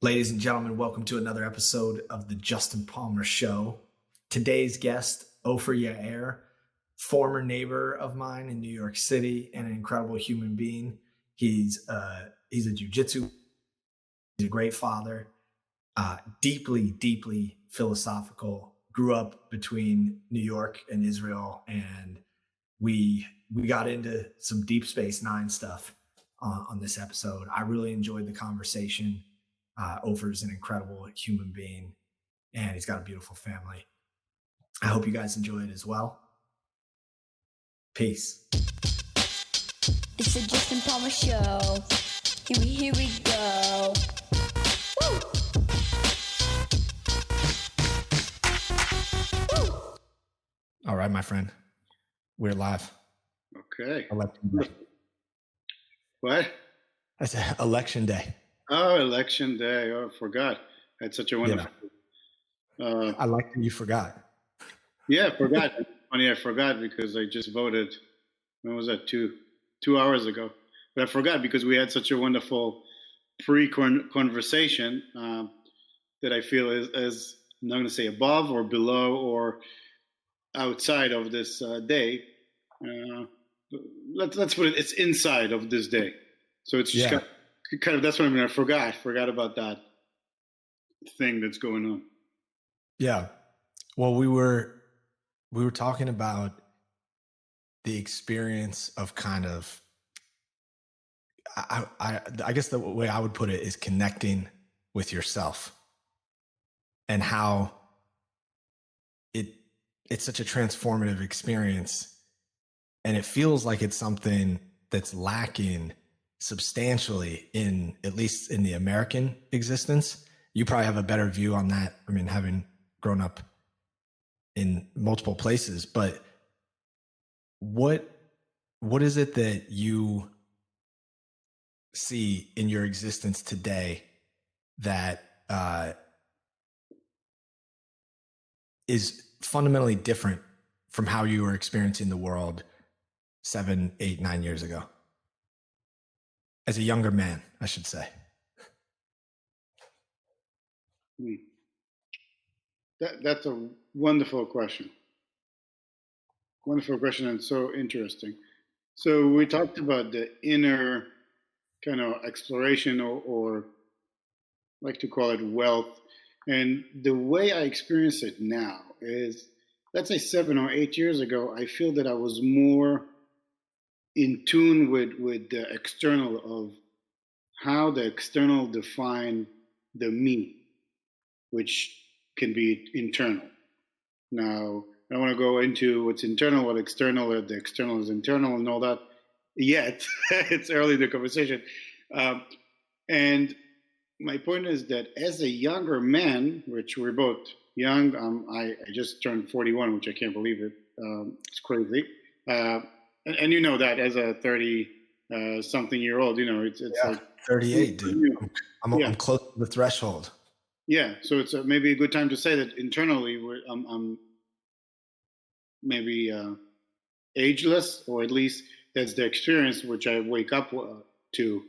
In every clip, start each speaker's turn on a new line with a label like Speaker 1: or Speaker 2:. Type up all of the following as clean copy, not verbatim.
Speaker 1: Ladies and gentlemen, welcome to another episode of the Justin Palmer Show. Today's guest, Ofer Yair, former neighbor of mine in New York City and an incredible human being. He's a jiu-jitsu, he's a great father, deeply philosophical, grew up between New York and Israel, and we got into some Deep Space Nine stuff on this episode. I really enjoyed the conversation. Ofer is an incredible human being, and he's got a beautiful family. I hope you guys enjoy it as well. Peace.
Speaker 2: It's the Justin Palmer Show. Here we go. Woo! Woo!
Speaker 1: All right, my friend. We're live.
Speaker 3: Okay.
Speaker 1: Election day.
Speaker 3: What?
Speaker 1: I said election day.
Speaker 3: Oh, election day. Oh, I forgot. I had such a wonderful.
Speaker 1: I like that you forgot.
Speaker 3: Yeah, I forgot. Funny, I forgot because I just voted. When was that? Two hours ago. But I forgot because we had such a wonderful pre-conversation that I feel is I'm not going to say above or below or outside of this day. Let's put it. It's inside of this day. So it's just kind of that's what I mean. I forgot about that thing that's going on.
Speaker 1: Yeah. Well, we were talking about the experience of kind of, I guess the way I would put it is connecting with yourself, and how it's such a transformative experience, and it feels like it's something that's lacking substantially in, at least in the American existence. You probably have a better view on that. I mean, having grown up in multiple places, but what is it that you see in your existence today that is fundamentally different from how you were experiencing the world 7, 8, 9 years ago? As a younger man, I should say.
Speaker 3: That's a wonderful question. Wonderful question and so interesting. So we talked about the inner kind of exploration or I like to call it wealth. And the way I experience it now is, let's say 7 or 8 years ago, I feel that I was more in tune with the external of how the external define the me, which can be internal. Now, I don't want to go into what's internal, what external, the external is internal and all that yet. It's early in the conversation. And my point is that as a younger man, which we're both young, I just turned 41, which I can't believe it. It's crazy. And you know that as a 30-something year old, it's like
Speaker 1: 38, dude. I'm close to the threshold.
Speaker 3: Yeah, so it's maybe a good time to say that internally I'm maybe ageless, or at least that's the experience which I wake up to,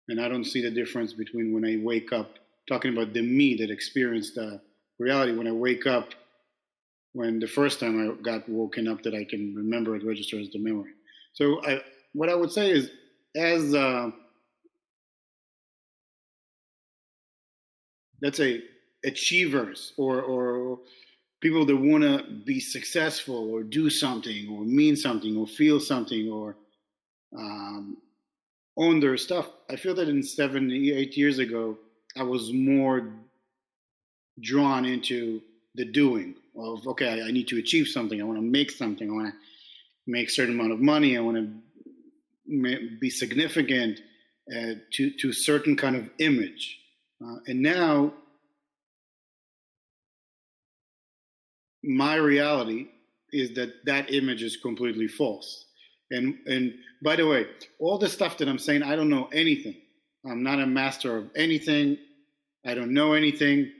Speaker 3: and I don't see the difference between when I wake up, talking about the me that experienced reality, when I wake up, when the first time I got woken up that I can remember it register as the memory. So what I would say is, as let's say achievers or people that want to be successful or do something or mean something or feel something or own their stuff, I feel that in 7, 8 years ago, I was more drawn into the doing of, okay, I need to achieve something. I want to make something. I want to make a certain amount of money. I want to be significant to a certain kind of image. And now my reality is that image is completely false. And by the way, all the stuff that I'm saying, I don't know anything. I'm not a master of anything. I don't know anything.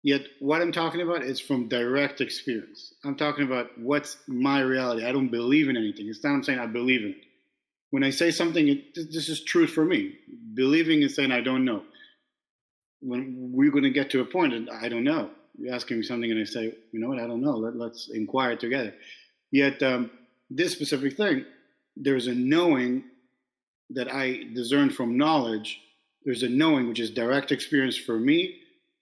Speaker 3: Yet what I'm talking about is from direct experience. I'm talking about what's my reality. I don't believe in anything. It's not I'm saying I believe in it. When I say something, this is truth for me. believing and saying, I don't know. When we're going to get to a point, and I don't know. You're asking me something, and I say, you know what, I don't know. Let's inquire together. Yet, this specific thing, there's a knowing that I discern from knowledge. There's a knowing, which is direct experience for me,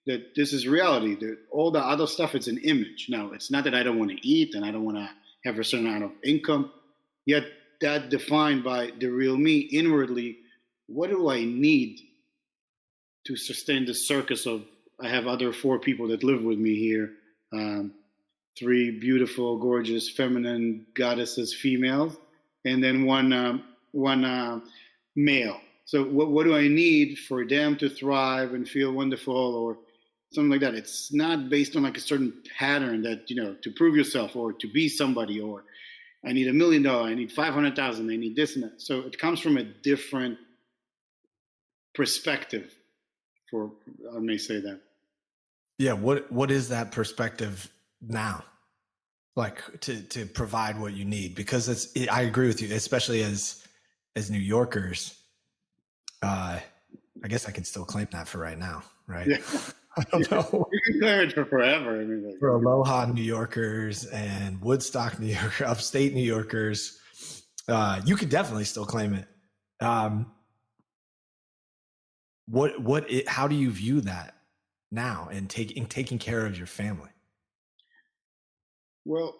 Speaker 3: that this is reality. That all the other stuff, it's an image. Now, it's not that I don't want to eat and I don't want to have a certain amount of income. Yet, that defined by the real me inwardly, what do I need to sustain the circus of, I have other 4 people that live with me here, 3 beautiful, gorgeous, feminine goddesses, females, and then one male. So what do I need for them to thrive and feel wonderful or something like that? It's not based on like a certain pattern that, to prove yourself or to be somebody, or I need $1 million, I need 500,000, I need this and that. So it comes from a different perspective, for I may say that.
Speaker 1: Yeah. What is that perspective now? Like to provide what you need? Because I agree with you, especially as New Yorkers. I guess I can still claim that for right now, right? Yeah. I don't know.
Speaker 3: You can claim it for forever. I mean,
Speaker 1: for Aloha New Yorkers and Woodstock New Yorker, upstate New Yorkers, you could definitely still claim it. How do you view that now and taking care of your family?
Speaker 3: Well,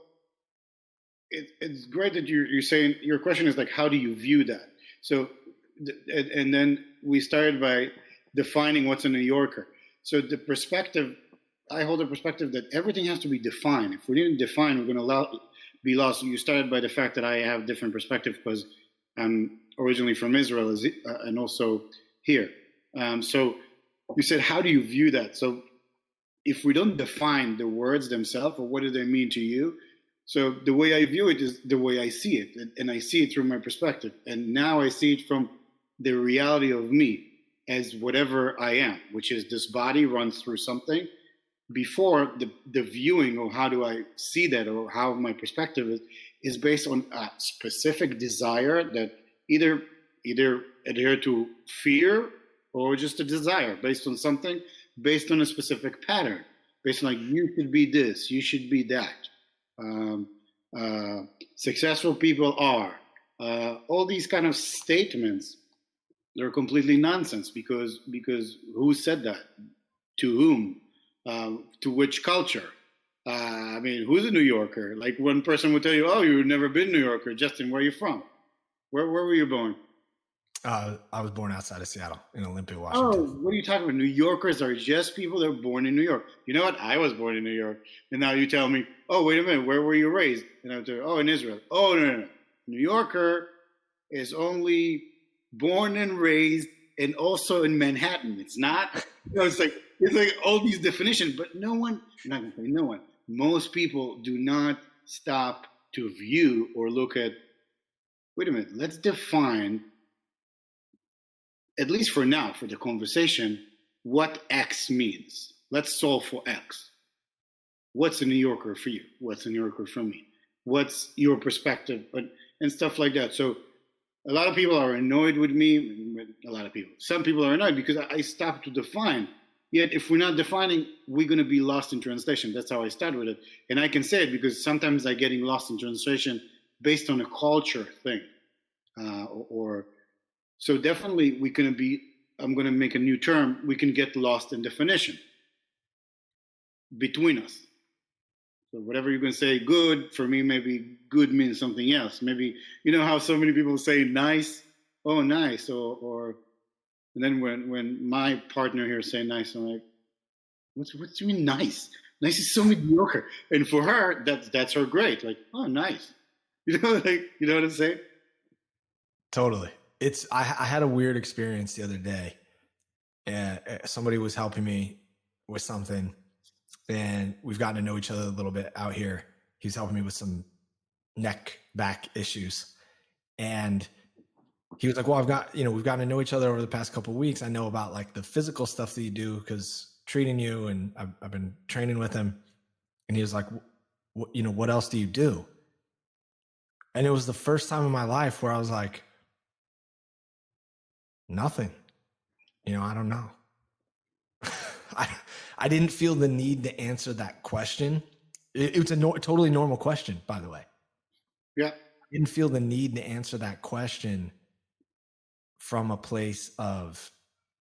Speaker 3: it's great that you're saying, your question is like, how do you view that? So, and then we started by defining what's a New Yorker. So the perspective, I hold a perspective that everything has to be defined. If we didn't define, we're going to be lost. You started by the fact that I have different perspective because I'm originally from Israel and also here. So you said, how do you view that? So if we don't define the words themselves, or what do they mean to you? So the way I view it is the way I see it, and I see it through my perspective. And now I see it from the reality of me as whatever I am, which is this body runs through something. Before the viewing, or how do I see that, or how my perspective is based on a specific desire that either adhere to fear or just a desire based on something, based on a specific pattern, based on like, you should be this, you should be that. Successful people are. All these kind of statements, they're completely nonsense because who said that? To whom? To which culture? I mean, who's a New Yorker? Like one person would tell you, oh, you've never been New Yorker. Justin, where are you from? Where were you born?
Speaker 1: I was born outside of Seattle in Olympia, Washington.
Speaker 3: Oh, what are you talking about? New Yorkers are just people that are born in New York. You know what? I was born in New York. And now you tell me, oh, wait a minute, where were you raised? And I would tell you, oh, in Israel. Oh, no. New Yorker is only born and raised and also in Manhattan. It's not, it's like all these definitions, but no one, I'm not going to say no one, most people do not stop to view or look at, wait a minute, let's define, at least for now, for the conversation, what X means. Let's solve for X. What's a New Yorker for you? What's a New Yorker for me? What's your perspective? And stuff like that. So a lot of people are annoyed with me. Some people are annoyed because I stopped to define. Yet if we're not defining, we're going to be lost in translation. That's how I start with it. And I can say it because sometimes I'm getting lost in translation based on a culture thing. So definitely I'm going to make a new term, we can get lost in definition between us. So whatever you're going to say good, for me, maybe good means something else. Maybe, you know how so many people say nice? Oh, nice. Or and then when my partner here say nice, I'm like, what do you mean nice? Nice is so mediocre. And for her, that's her great. Like, oh, nice. You know what I'm saying?
Speaker 1: Totally. I had a weird experience the other day, and somebody was helping me with something, and we've gotten to know each other a little bit out here. He's helping me with some neck back issues, and he was like, well, we've gotten to know each other over the past couple of weeks. I know about like the physical stuff that you do because treating you, and I've been training with him. And he was like, what else do you do? And it was the first time in my life where I was like, nothing. I don't know. I, I didn't feel the need to answer that question. It's a totally normal question, by the way.
Speaker 3: Yeah.
Speaker 1: I didn't feel the need to answer that question from a place of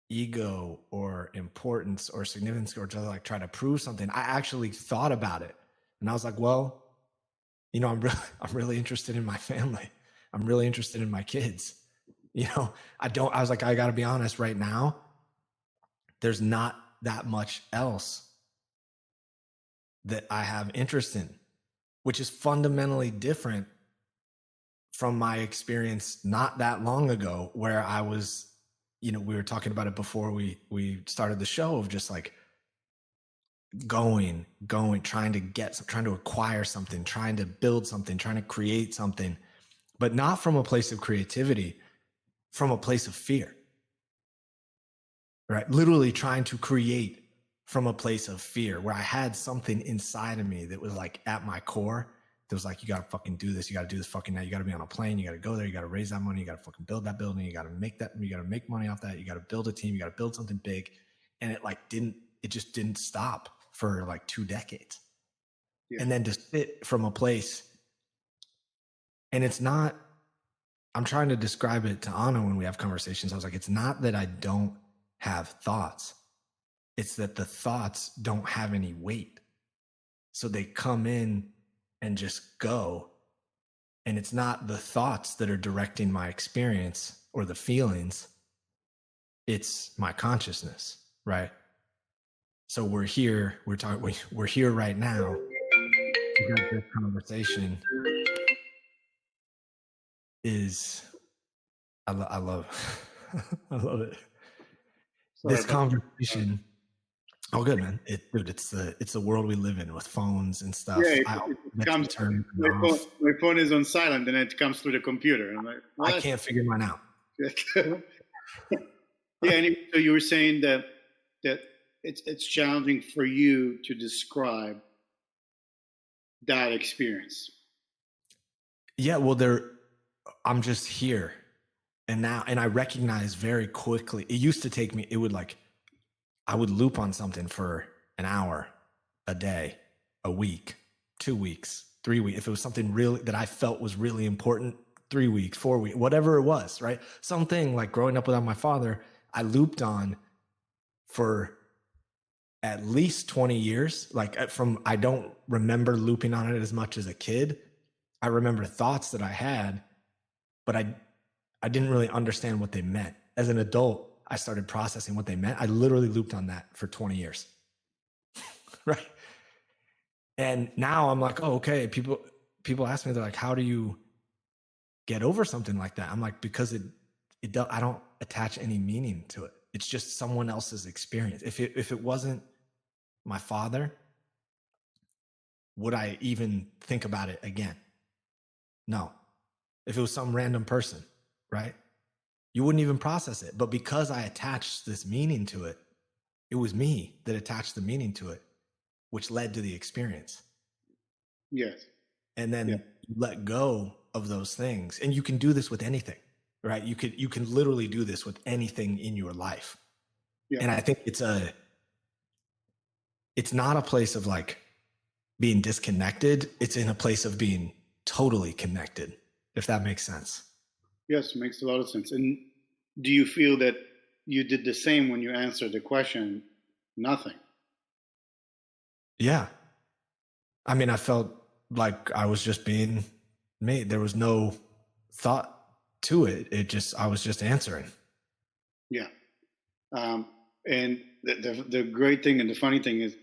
Speaker 1: ego or importance or significance or to like try to prove something. I actually thought about it, and I was like, well, I'm really interested in my family. I'm really interested in my kids. I was like, I got to be honest right now. There's not that much else that I have interest in, which is fundamentally different from my experience not that long ago, where I was, we were talking about it before we started the show, of just like going, trying to acquire something, trying to build something, trying to create something, but not from a place of creativity, from a place of fear, right? Literally trying to create from a place of fear, where I had something inside of me that was like at my core that was like, you got to fucking do this. You got to do this fucking now. You got to be on a plane. You got to go there. You got to raise that money. You got to fucking build that building. You got to make that. You got to make money off that. You got to build a team. You got to build something big. And it just didn't stop for like 2 decades. Yeah. And then to sit from a place, and it's not, I'm trying to describe it to Anna when we have conversations. I was like, it's not that I don't have thoughts. It's that the thoughts don't have any weight. So they come in and just go. And it's not the thoughts that are directing my experience or the feelings. It's my consciousness, right? So we're here right now. We got this conversation I love I love it. Sorry, this conversation. Oh, good, man. It's the world we live in with phones and stuff.
Speaker 3: Yeah, my phone is on silent and it comes through the computer. I'm like, what?
Speaker 1: I can't figure mine out.
Speaker 3: Yeah, and so you were saying that it's challenging for you to describe that experience.
Speaker 1: Yeah, well, I'm just here, and I recognize very quickly. It used to take me. I would loop on something for an hour, a day, a week, 2 weeks, 3 weeks. If it was something really that I felt was really important, 3 weeks, 4 weeks, whatever it was, right? Something like growing up without my father, I looped on for at least 20 years. I don't remember looping on it as much as a kid. I remember thoughts that I had, but I didn't really understand what they meant. As an adult, I started processing what they meant. I literally looped on that for 20 years. Right. And now I'm like, oh, okay. People ask me, they're like, how do you get over something like that? I'm like, because I don't attach any meaning to it. It's just someone else's experience. If it wasn't my father, would I even think about it again? No. If it was some random person, right? You wouldn't even process it. But because I attached this meaning to it, it was me that attached the meaning to it, which led to the experience.
Speaker 3: Yes.
Speaker 1: And then you let go of those things. And you can do this with anything, right? You can literally do this with anything in your life. Yeah. And I think it's not a place of like being disconnected. It's in a place of being totally connected, if that makes sense.
Speaker 3: Yes, it makes a lot of sense. And do you feel that you did the same when you answered the question, nothing?
Speaker 1: Yeah. I mean, I felt like I was just being me. There was no thought to it. I was just answering.
Speaker 3: Yeah. And the great thing and the funny thing is,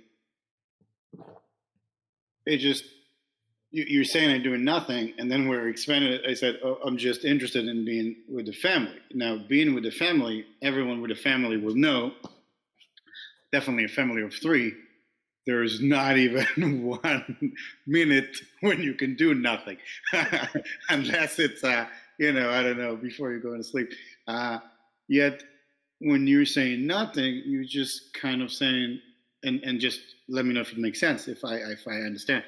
Speaker 3: you're saying I'm doing nothing, and then we're expanding it. I said, oh, I'm just interested in being with the family. Now, being with the family, everyone with a family will know, definitely a family of 3, there's not even 1 minute when you can do nothing, unless it's, I don't know, before you're going to sleep. Yet, when you're saying nothing, you're just kind of saying, and just let me know if it makes sense, if I understand.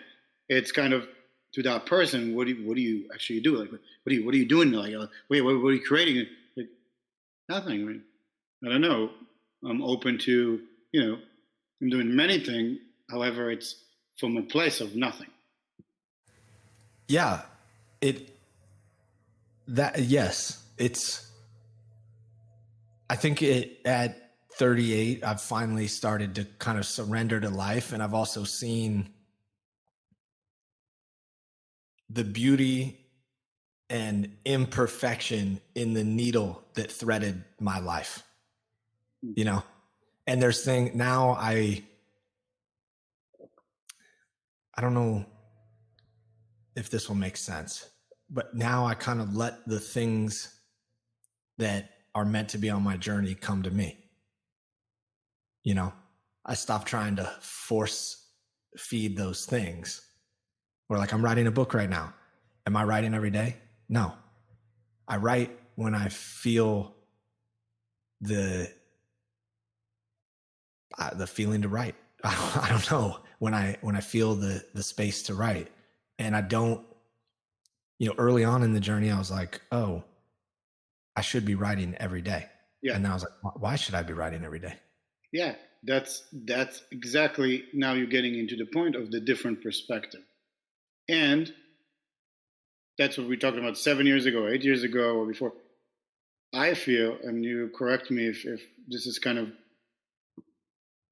Speaker 3: It's kind of to that person, what do you actually do? Like, what are you doing? Like, wait, what are you creating? Like, nothing. I mean, I don't know. I'm open to, I'm doing many things. However, it's from a place of nothing.
Speaker 1: Yeah, yes, I think at 38, I've finally started to kind of surrender to life. And I've also seen the beauty and imperfection in the needle that threaded my life, and there's now I don't know if this will make sense, but now I kind of let the things that are meant to be on my journey come to me. I stopped trying to force feed those things. Or like, I'm writing a book right now. Am I writing every day? No. I write when I feel the feeling to write. I don't know, when I feel the space to write. And I don't, early on in the journey, I was like, oh, I should be writing every day.
Speaker 3: Yeah.
Speaker 1: And then I was like, why should I be writing every day?
Speaker 3: Yeah, that's exactly, now you're getting into the point of the different perspective. And that's what we talked about 7 years ago, 8 years ago, or before. I feel, and you correct me if this is kind of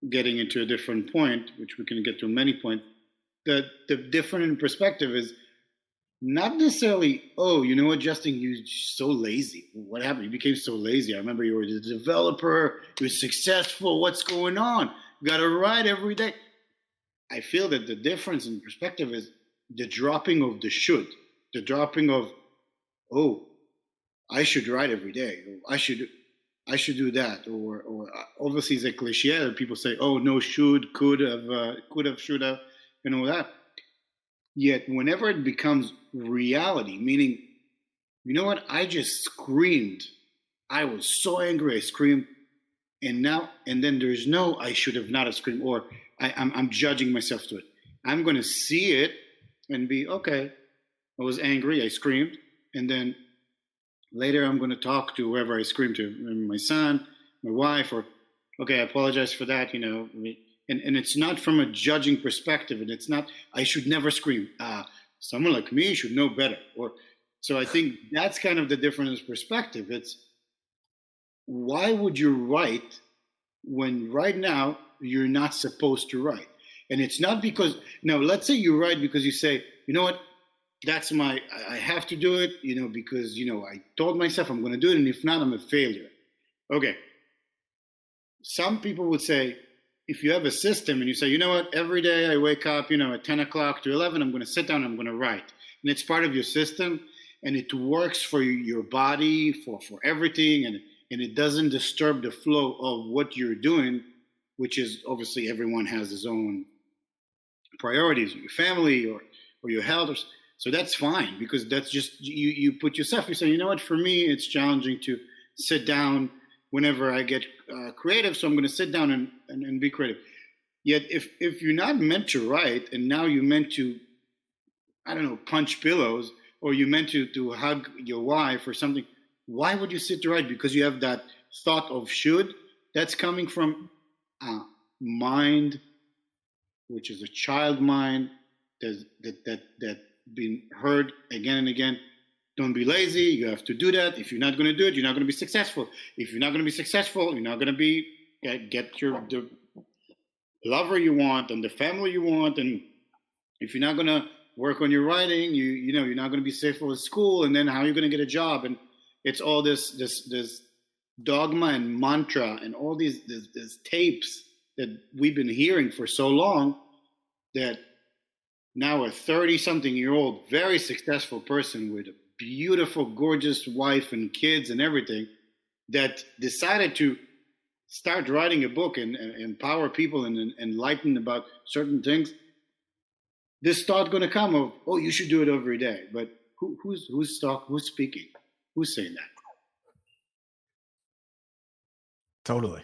Speaker 3: getting into a different point, which we can get to many points, that the different in perspective is not necessarily, oh, you know what, Justin, you're so lazy. What happened? You became so lazy. I remember you were the developer, you were successful. What's going on? You got to write every day. I feel that the difference in perspective is the dropping of the should, the dropping of, oh, I should write every day. Or I should do that. Or obviously it's a cliche that people say, oh, no, should, could have, should have, and all that. Yet whenever it becomes reality, meaning, you know what, I just screamed. I was so angry, I screamed. And then there's no, I should have not have screamed, or I'm judging myself to it. I'm going to see it and be, okay, I was angry, I screamed. And then later I'm going to talk to whoever I screamed to, my son, my wife, or, okay, I apologize for that, and it's not from a judging perspective, and it's not, I should never scream. Someone like me should know better. So I think that's kind of the difference in perspective. It's, why would you write when right now you're not supposed to write? And it's not because, now let's say you write because you say, you know what, I have to do it, because, I told myself I'm going to do it, and if not, I'm a failure. Okay. Some people would say, if you have a system and you say, you know what, every day I wake up, at 10 o'clock to 11, I'm going to sit down, I'm going to write. And it's part of your system, and it works for your body, for everything, and it doesn't disturb the flow of what you're doing, which is obviously everyone has his own priorities, your family or your health. So that's fine, because that's just, you put yourself, you say, you know what, for me, it's challenging to sit down whenever I get creative, so I'm going to sit down and be creative. Yet if you're not meant to write, and now you're meant to, I don't know, punch pillows, or you're meant to hug your wife or something, why would you sit to write? Because you have that thought of should, that's coming from mind, which is a child mind, that been heard again and again. Don't be lazy. You have to do that. If you're not going to do it, you're not going to be successful. If you're not going to be successful, you're not going to get the lover you want and the family you want. And if you're not going to work on your writing, you're not going to be safe for school. And then how are you going to get a job? And it's all this dogma and mantra and all these tapes that we've been hearing for so long, that now a 30-something-year-old, very successful person with a beautiful, gorgeous wife and kids and everything, that decided to start writing a book and empower people and enlighten about certain things, this thought going to come of, oh, you should do it every day. But who's speaking? Who's saying that?
Speaker 1: Totally.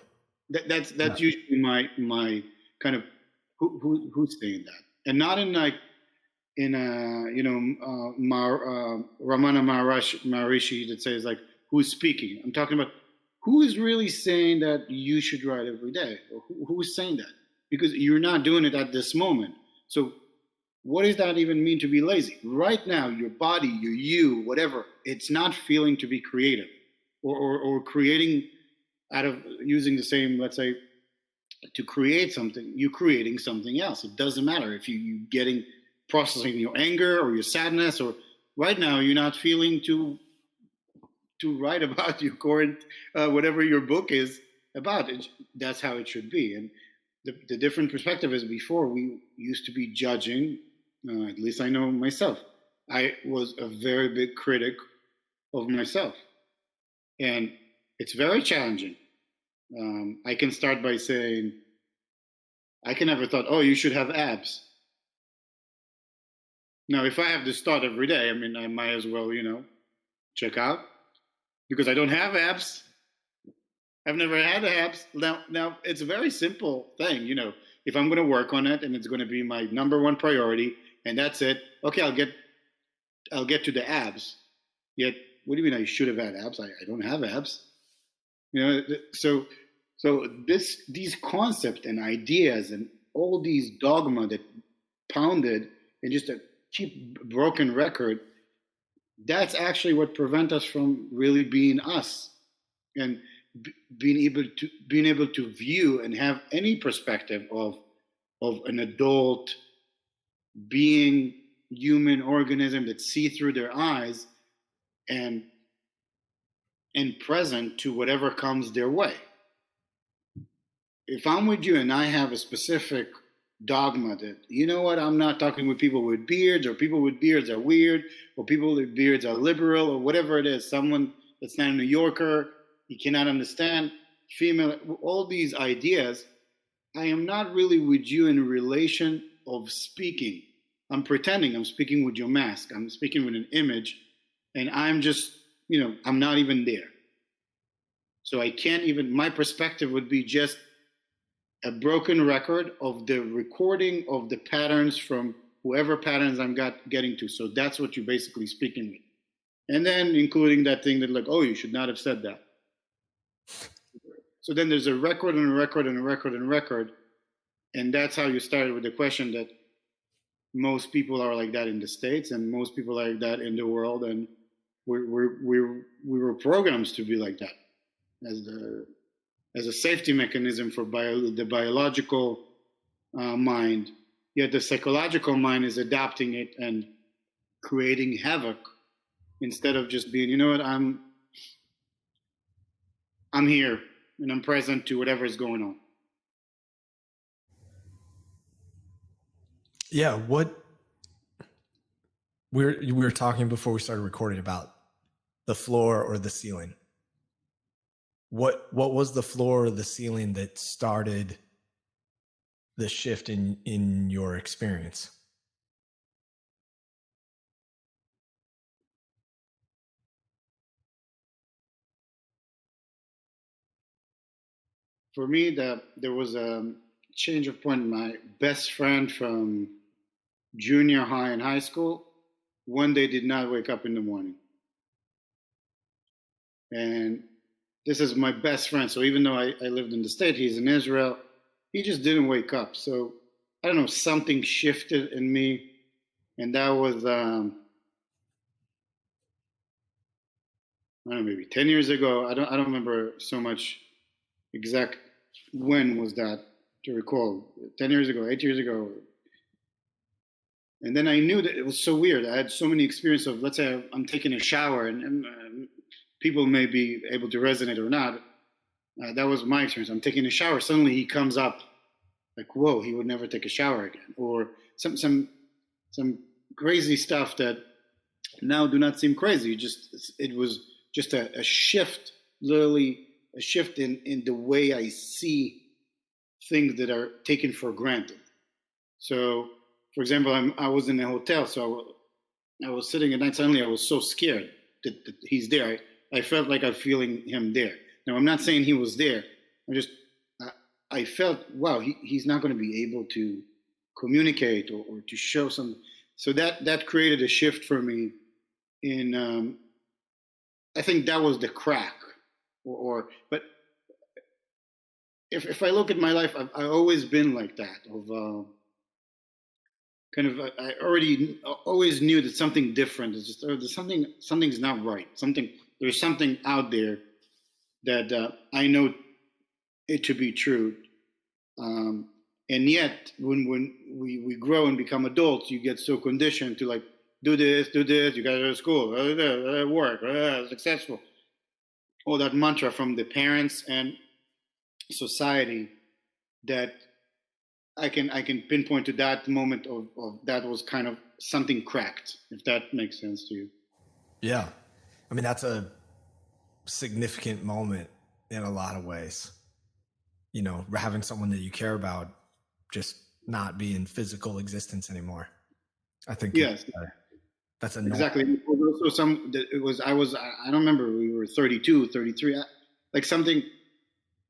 Speaker 3: That's usually my kind of, who's saying that, and not in like, in Ramana Maharishi that says like, who's speaking. I'm talking about who is really saying that you should write every day? Or who's saying that? Because you're not doing it at this moment. So what does that even mean to be lazy? Right now, your body, your you, whatever, it's not feeling to be creative or creating out of using the same, let's say, to create something, you're creating something else. It doesn't matter if you getting processing your anger or your sadness, or right now you're not feeling to write about your current whatever your book is about. That's how it should be. And the different perspective is before we used to be judging. At least I know myself. I was a very big critic of myself, and it's very challenging. I can start by saying, I can never thought, oh, you should have abs. Now, if I have this thought every day, I mean, I might as well, check out because I don't have abs. I've never had abs. Now it's a very simple thing, If I'm going to work on it and it's going to be my number one priority, and that's it. Okay, I'll get to the abs. Yet, what do you mean I should have had abs? I don't have abs. So these concepts and ideas and all these dogma that pounded and just a cheap broken record, that's actually what prevent us from really being us and being able to view and have any perspective of an adult being human organism that see through their eyes and present to whatever comes their way. If I'm with you and I have a specific dogma that, I'm not talking with people with beards, or people with beards are weird, or people with beards are liberal, or whatever it is, someone that's not a New Yorker, he cannot understand, female, all these ideas, I am not really with you in relation of speaking. I'm pretending I'm speaking with your mask. I'm speaking with an image, and I'm just, I'm not even there. So I can't even, my perspective would be just a broken record of the recording of the patterns from whoever patterns I'm getting to. So that's what you're basically speaking with. And then including that thing that oh, you should not have said that. So then there's a record and a record and a record and a record. And that's how you started with the question that most people are like that in the States and most people are like that in the world. And we were programmed to be like that as a safety mechanism for the biological mind, yet the psychological mind is adapting it and creating havoc instead of just being, I'm here and I'm present to whatever is going on.
Speaker 1: Yeah, we were talking before we started recording about the floor or the ceiling. What was the floor or the ceiling that started the shift in your experience?
Speaker 3: For me, there was a change of point. My best friend from junior high and high school one day did not wake up in the morning. And this is my best friend. So even though I lived in the States, he's in Israel, he just didn't wake up. So I don't know, something shifted in me. And that was, I don't know, maybe 10 years ago. I don't remember so much exact when was that to recall. 10 years ago, 8 years ago. And then I knew that it was so weird. I had so many experiences of, let's say I'm taking a shower and people may be able to resonate or not. That was my experience. I'm taking a shower. Suddenly he comes up like, whoa, he would never take a shower again. Or some crazy stuff that now do not seem crazy. It was just a shift, literally a shift in the way I see things that are taken for granted. So, for example, I was in a hotel, so I was sitting at night. Suddenly I was so scared that he's there. I felt like I'm feeling him there. Now, I'm not saying he was there. I felt, wow, he's not going to be able to communicate or to show some. So that created a shift for me in, I think that was the crack but if I look at my life, I've always been like that. Of kind of, I already always knew that something different is just, there's something's not right. There's something out there that I know it to be true. And yet, when we grow and become adults, you get so conditioned to like do this, you got to go to school, work, successful. All that mantra from the parents and society that I can pinpoint to that moment of that was kind of something cracked, if that makes sense to you.
Speaker 1: Yeah. I mean, that's a significant moment in a lot of ways. You know, having someone that you care about just not be in physical existence anymore. I think
Speaker 3: Yes,
Speaker 1: that's a
Speaker 3: exactly. It was also I don't remember, we were 32, 33, like something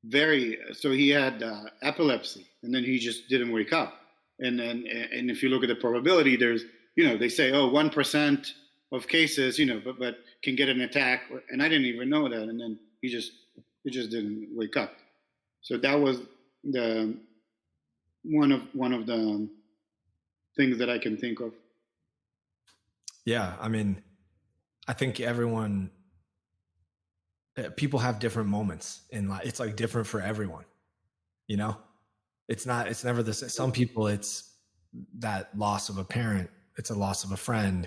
Speaker 3: very, so he had epilepsy, and then he just didn't wake up. And if you look at the probability, there's, they say, oh, 1% of cases, but can get an attack, and I didn't even know that. And then he just didn't wake up. So that was the one of the things that I can think of.
Speaker 1: Yeah, I mean, I think people have different moments in life. It's like different for everyone, it's never the same. Some people, it's that loss of a parent, it's a loss of a friend,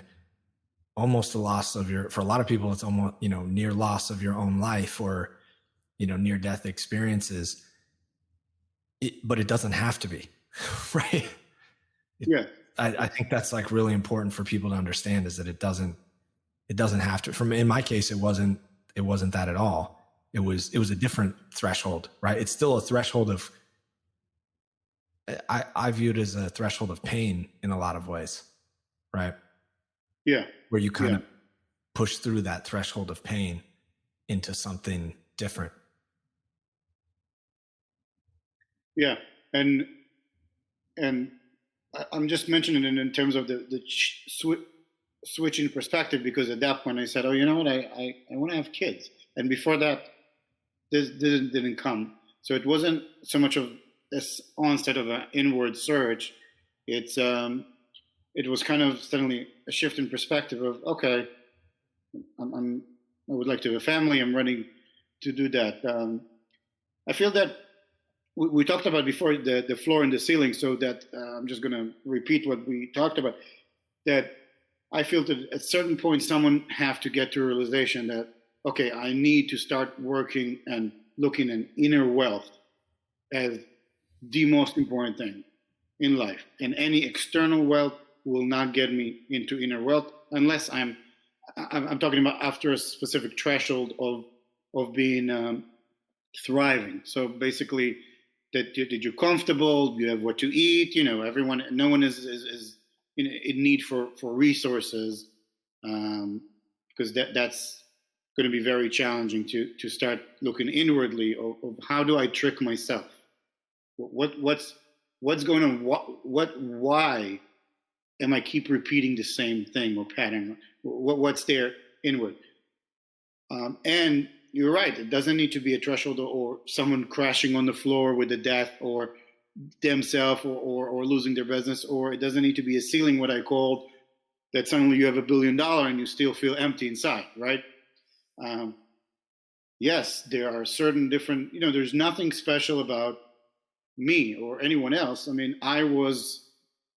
Speaker 1: almost a loss of for a lot of people, it's almost, near loss of your own life, or, near death experiences. But it doesn't have to be, right?
Speaker 3: Yeah.
Speaker 1: I think that's like really important for people to understand, is that it doesn't have to. In my case, it wasn't that at all. It was a different threshold, right? It's still a threshold of, I view it as a threshold of pain in a lot of ways, right?
Speaker 3: Yeah.
Speaker 1: Where you kind of push through that threshold of pain into something different.
Speaker 3: Yeah. And I'm just mentioning it in terms of the switch in perspective, because at that point I said, oh, you know what, I want to have kids. And before that, this didn't come. So it wasn't so much of this onset of an inward surge. It was kind of suddenly a shift in perspective of, okay, I would like to have a family. I'm ready to do that. I feel that we talked about before the floor and the ceiling, so that I'm just going to repeat what we talked about. That I feel that at a certain point, someone have to get to a realization that, okay, I need to start working and looking at inner wealth as the most important thing in life. And any external wealth will not get me into inner wealth unless I'm talking about after a specific threshold of being thriving. So basically, that you're comfortable, you have what to eat. No one is in need for resources, because that's going to be very challenging to start looking inwardly of how do I trick myself? What's going on? Why am I keep repeating the same thing or pattern? What's there inward? And you're right. It doesn't need to be a threshold or someone crashing on the floor with a death, or themselves, or losing their business, or it doesn't need to be a ceiling, what I called, that suddenly you have $1 billion and you still feel empty inside, right? Yes, there are certain different, there's nothing special about me or anyone else. I mean, I was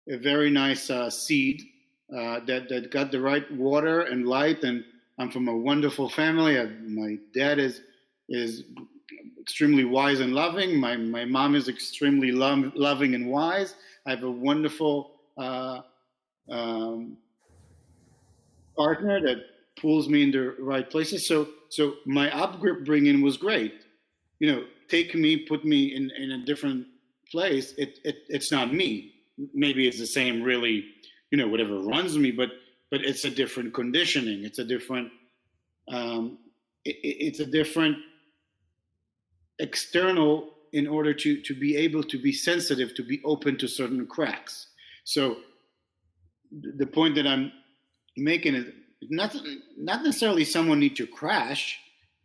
Speaker 3: a very nice seed that got the right water and light, and I'm from a wonderful family. My dad is extremely wise and loving. My mom is extremely loving and wise. I have a wonderful partner that pulls me in the right places. So my upbringing was great. Take me, put me in a different place. It's not me. Maybe it's the same, really, whatever runs me, but it's a different conditioning. It's a different it's a different external, in order to be able to be sensitive, to be open to certain cracks. So the point that I'm making is not necessarily someone need to crash.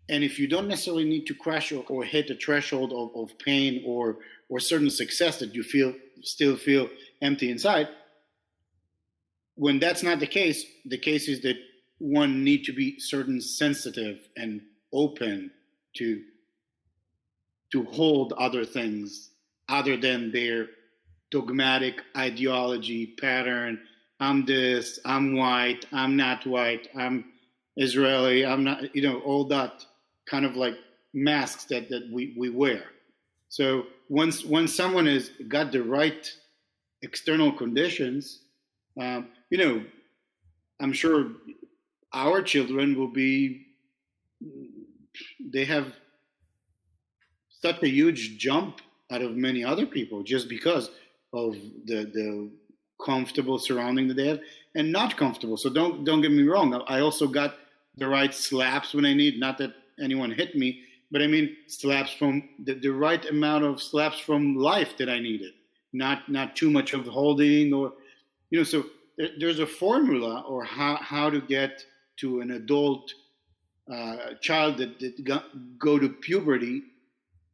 Speaker 3: And if you don't necessarily need to crash or hit a threshold of pain or certain success that you still feel empty inside, when that's not the case is that one need to be certain sensitive and open to hold other things other than their dogmatic ideology pattern. I'm this, I'm white, I'm not white, I'm Israeli, I'm not, all that kind of like masks that we wear. So once someone has got the right external conditions, I'm sure our children will be, they have such a huge jump out of many other people just because of the comfortable surrounding that they have and not comfortable. So don't get me wrong. I also got the right slaps when I need. Not that anyone hit me, but I mean slaps from the right amount of slaps from life that I needed. Not too much of holding or So there's a formula or how to get to an adult child that go to puberty,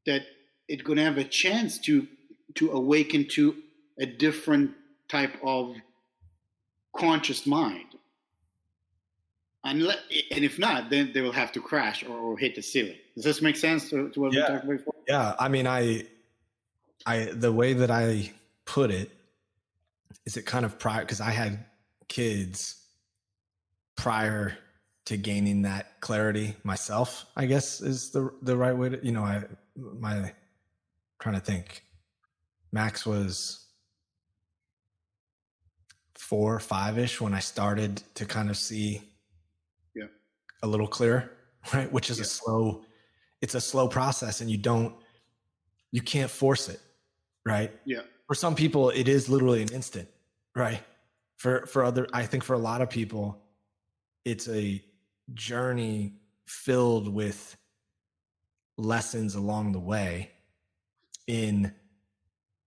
Speaker 3: that it's going to have a chance to awaken to a different type of conscious mind. And if not, then they will have to crash or hit the ceiling. Does this make sense to what we talked about before?
Speaker 1: Yeah. I mean, the way that I put it is it kind of prior, because I had kids prior to gaining that clarity myself, I guess is the right way to, trying to think. Max was 4 or 5-ish when I started to kind of see a little clearer, right? Which is it's a slow process, and you can't force it, right?
Speaker 3: Yeah.
Speaker 1: For some people, it is literally an instant, right? I think for a lot of people, it's a journey filled with lessons along the way in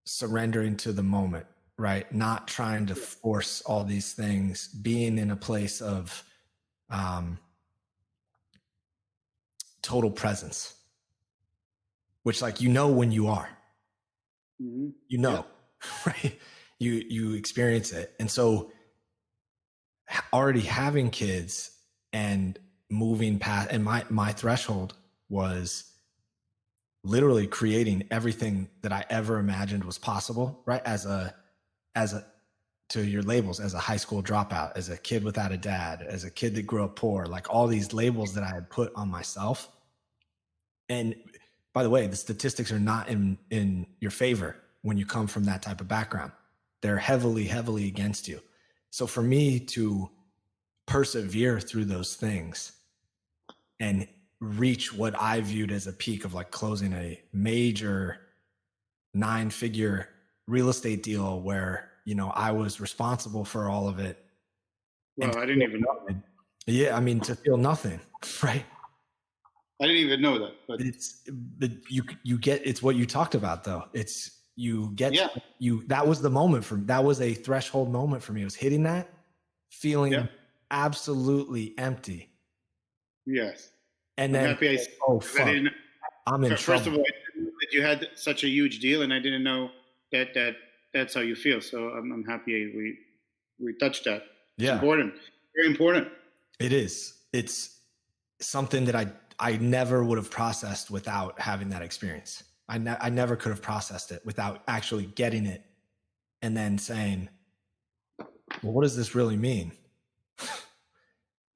Speaker 1: surrendering to the moment, right? Not trying to force all these things, being in a place of total presence, which when you are, right? You experience it. And so already having kids and moving past, and my threshold was literally creating everything that I ever imagined was possible, right? As a to your labels, as a high school dropout, as a kid without a dad, as a kid that grew up poor, like all these labels that I had put on myself. And by the way, the statistics are not in your favor when you come from that type of background. They're heavily, heavily against you. So for me to persevere through those things and reach what I viewed as a peak of like closing a major 9-figure real estate deal where, I was responsible for all of it.
Speaker 3: Well, I didn't even know.
Speaker 1: Yeah. I mean, to feel nothing, right?
Speaker 3: I didn't even know that, but
Speaker 1: you get, it's what you talked about though. That was the moment that was a threshold moment for me. It was hitting that, feeling absolutely empty.
Speaker 3: Yes.
Speaker 1: And then,
Speaker 3: happy
Speaker 1: fuck, I'm in trouble.
Speaker 3: First of all, I didn't know that you had such a huge deal, and I didn't know that that's how you feel. So I'm happy we touched that. It's important. Very important.
Speaker 1: It is. It's something that I never would have processed without having that experience. I never could have processed it without actually getting it and then saying, well, what does this really mean?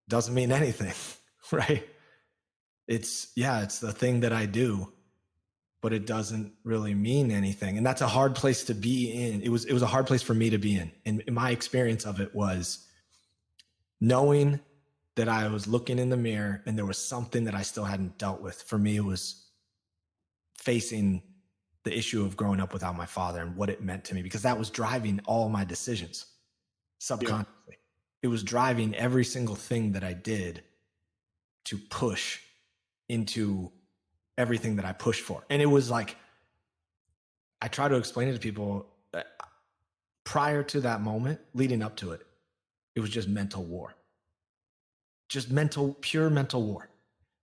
Speaker 1: Doesn't mean anything, right? It's the thing that I do, but it doesn't really mean anything. And that's a hard place to be in. It was a hard place for me to be in. And my experience of it was knowing that I was looking in the mirror and there was something that I still hadn't dealt with. For me, it was facing the issue of growing up without my father and what it meant to me, because that was driving all my decisions subconsciously. It was driving every single thing that I did to push into everything that I pushed for. And it was like, I try to explain it to people that prior to that moment, leading up to it, it was just mental war. Just pure mental war.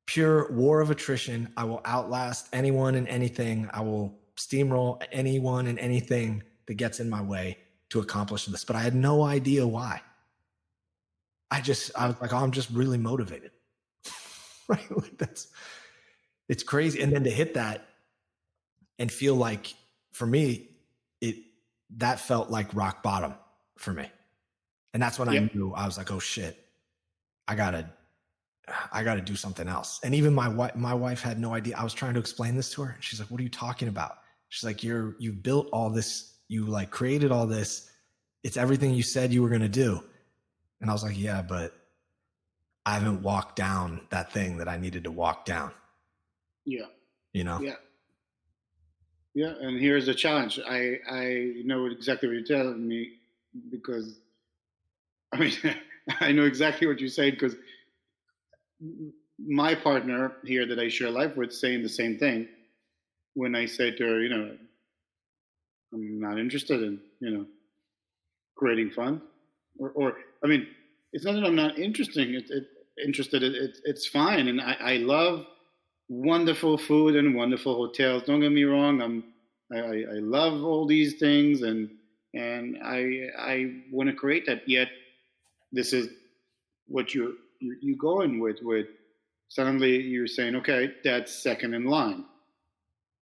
Speaker 1: pure war of attrition. I will outlast anyone and anything. I will steamroll anyone and anything that gets in my way to accomplish this. But I had no idea why. I was like, oh, I'm just really motivated. Right? Like it's crazy. And then to hit that and feel like, for me, that felt like rock bottom for me. And that's when I knew, I was like, oh shit, I gotta do something else. And even my wife had no idea. I was trying to explain this to her. And she's like, what are you talking about? She's like, you built all this, you like created all this. It's everything you said you were going to do. And I was like, yeah, but I haven't walked down that thing that I needed to walk down.
Speaker 3: Yeah.
Speaker 1: You know?
Speaker 3: Yeah. Yeah. And here's the challenge. I know exactly what you're telling me, because I mean, I know exactly what you're saying, because my partner here that I share life with saying the same thing when I say to her, I'm not interested in, creating fun, or I mean, it's not that I'm not interested. It's fine, and I love wonderful food and wonderful hotels. Don't get me wrong. I love all these things, and I want to create that. Yet this is what you going with. Suddenly you're saying, okay, that's second in line.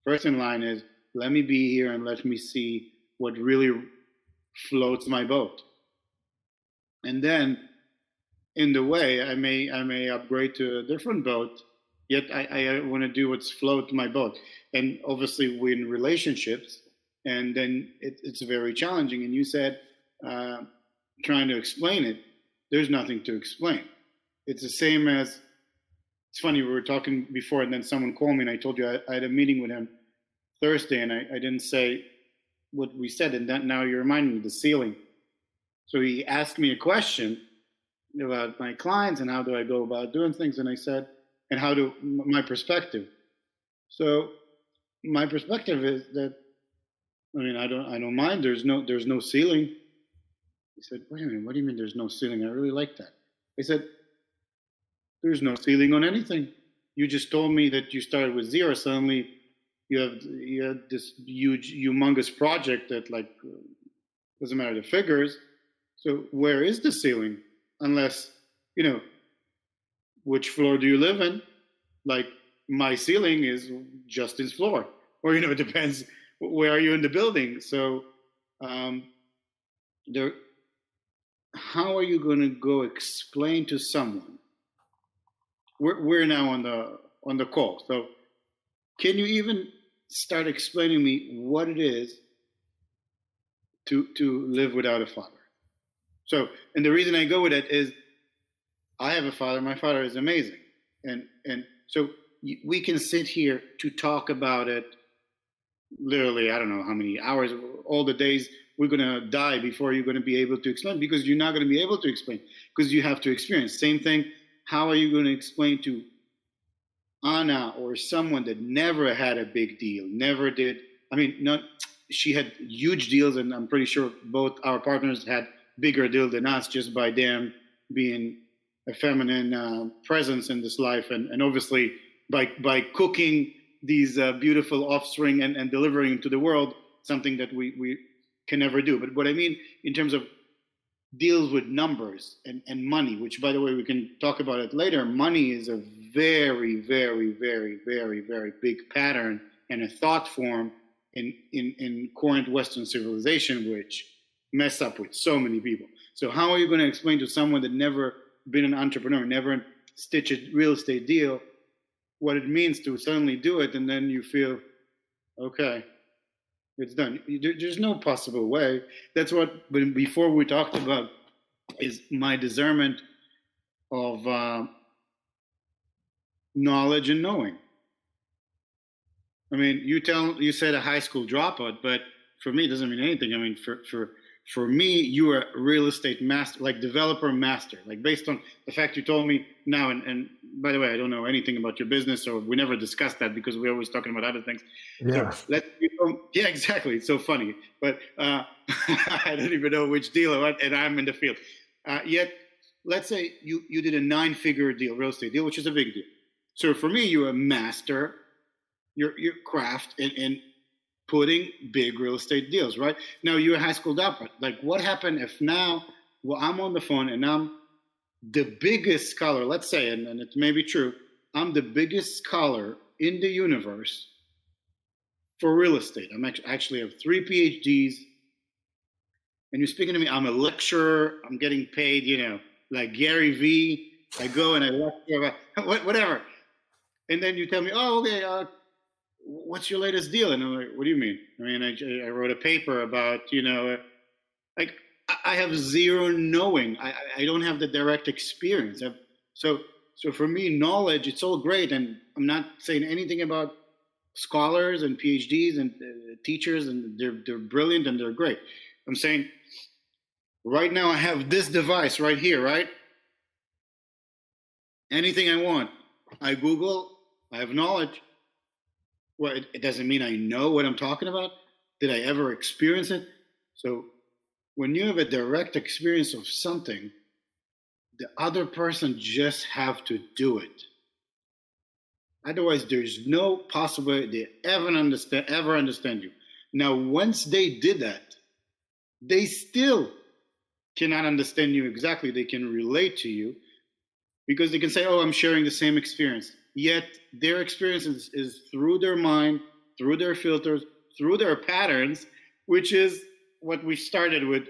Speaker 3: First in line is, let me be here and let me see what really floats my boat. And then in the way, I may upgrade to a different boat, yet I want to do what's float my boat. And obviously we're in relationships, and then it's very challenging. And you said, trying to explain it, there's nothing to explain. It's the same as, it's funny, we were talking before, and then someone called me, and I told you I had a meeting with him Thursday, and I didn't say what we said, and that now you're reminding me, the ceiling. So he asked me a question about my clients and how do I go about doing things, and I said, and my perspective. So my perspective is that, I mean, I don't mind. There's no ceiling. He said, wait a minute, what do you mean there's no ceiling? I really like that. I said, there's no ceiling on anything. You just told me that you started with zero. Suddenly you have this huge, humongous project that, like, doesn't matter the figures. So where is the ceiling? Unless, which floor do you live in? Like, my ceiling is Justin's floor. Or, it depends, where are you in the building? So how are you going to go explain to someone? We're now on the call. So can you even start explaining me what it is to live without a father? So, and the reason I go with it is, I have a father. My father is amazing, and so we can sit here to talk about it. Literally, I don't know how many hours, all the days we're gonna die before you're gonna be able to explain, because you're not gonna be able to explain, because you have to experience. Same thing. How are you going to explain to Anna or someone that never had a big deal, never did? I mean, she had huge deals, and I'm pretty sure both our partners had bigger deal than us, just by them being a feminine presence in this life, and obviously by cooking these beautiful offspring and delivering them to the world, something that we can never do. But what I mean in terms of deals with numbers and money, which, by the way, we can talk about it later. Money is a very, very, very, very, very big pattern and a thought form in current Western civilization, which mess up with so many people. So how are you going to explain to someone that never been an entrepreneur, never stitched a real estate deal, what it means to suddenly do it, and then you feel, okay, it's done. There's no possible way. That's what, before we talked about, is my discernment of knowledge and knowing. I mean, you said a high school dropout, but for me, it doesn't mean anything. I mean, for me, you are a real estate master, like developer master, like based on the fact you told me now. And by the way, I don't know anything about your business, or we never discussed that because we're always talking about other things.
Speaker 1: Yeah.
Speaker 3: So yeah, exactly. It's so funny, but I don't even know which deal or what, and I'm in the field. Yet, let's say you did a 9-figure deal, real estate deal, which is a big deal. So for me, you're a master, your craft in putting big real estate deals, right? Now you're a high school dropout. Like, what happened if now, well, I'm on the phone and I'm the biggest scholar, let's say, and it may be true, I'm the biggest scholar in the universe for real estate. Actually have 3 PhDs, and you're speaking to me. I'm a lecturer. I'm getting paid, like Gary V. I go and I lecture about whatever, and then you tell me, oh, okay, what's your latest deal? And I'm like, what do you mean? I mean, I wrote a paper about, like, I have zero knowing. I don't have the direct experience. So for me, knowledge, it's all great, and I'm not saying anything about scholars and PhDs and teachers, and they're brilliant and they're great. I'm saying right now I have this device right here, right? Anything I want, I Google, I have knowledge. Well, it doesn't mean I know what I'm talking about. Did I ever experience it? So when you have a direct experience of something, the other person just have to do it. Otherwise, there's no possibility they ever understand you. Now, once they did that, they still cannot understand you exactly. They can relate to you because they can say, oh, I'm sharing the same experience. Yet their experience is through their mind, through their filters, through their patterns, which is what we started with,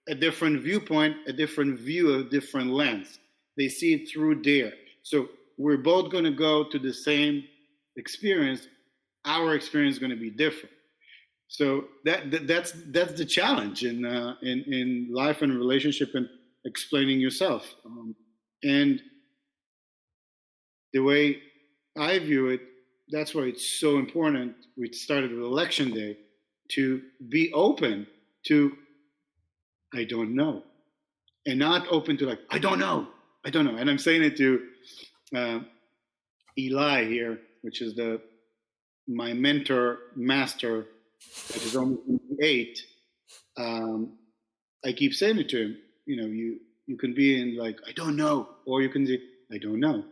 Speaker 3: a different viewpoint, a different view, a different lens. They see it through there. So we're both going to go to the same experience. Our experience is going to be different. So that's the challenge in life and relationship and explaining yourself. And the way I view it, that's why it's so important. We started with election day to be open to I don't know, and not open to like I don't know. And I'm saying it to Eli here, which is my mentor master, that is only 8. I keep saying it to him. You can be in like I don't know, or you can say I don't know.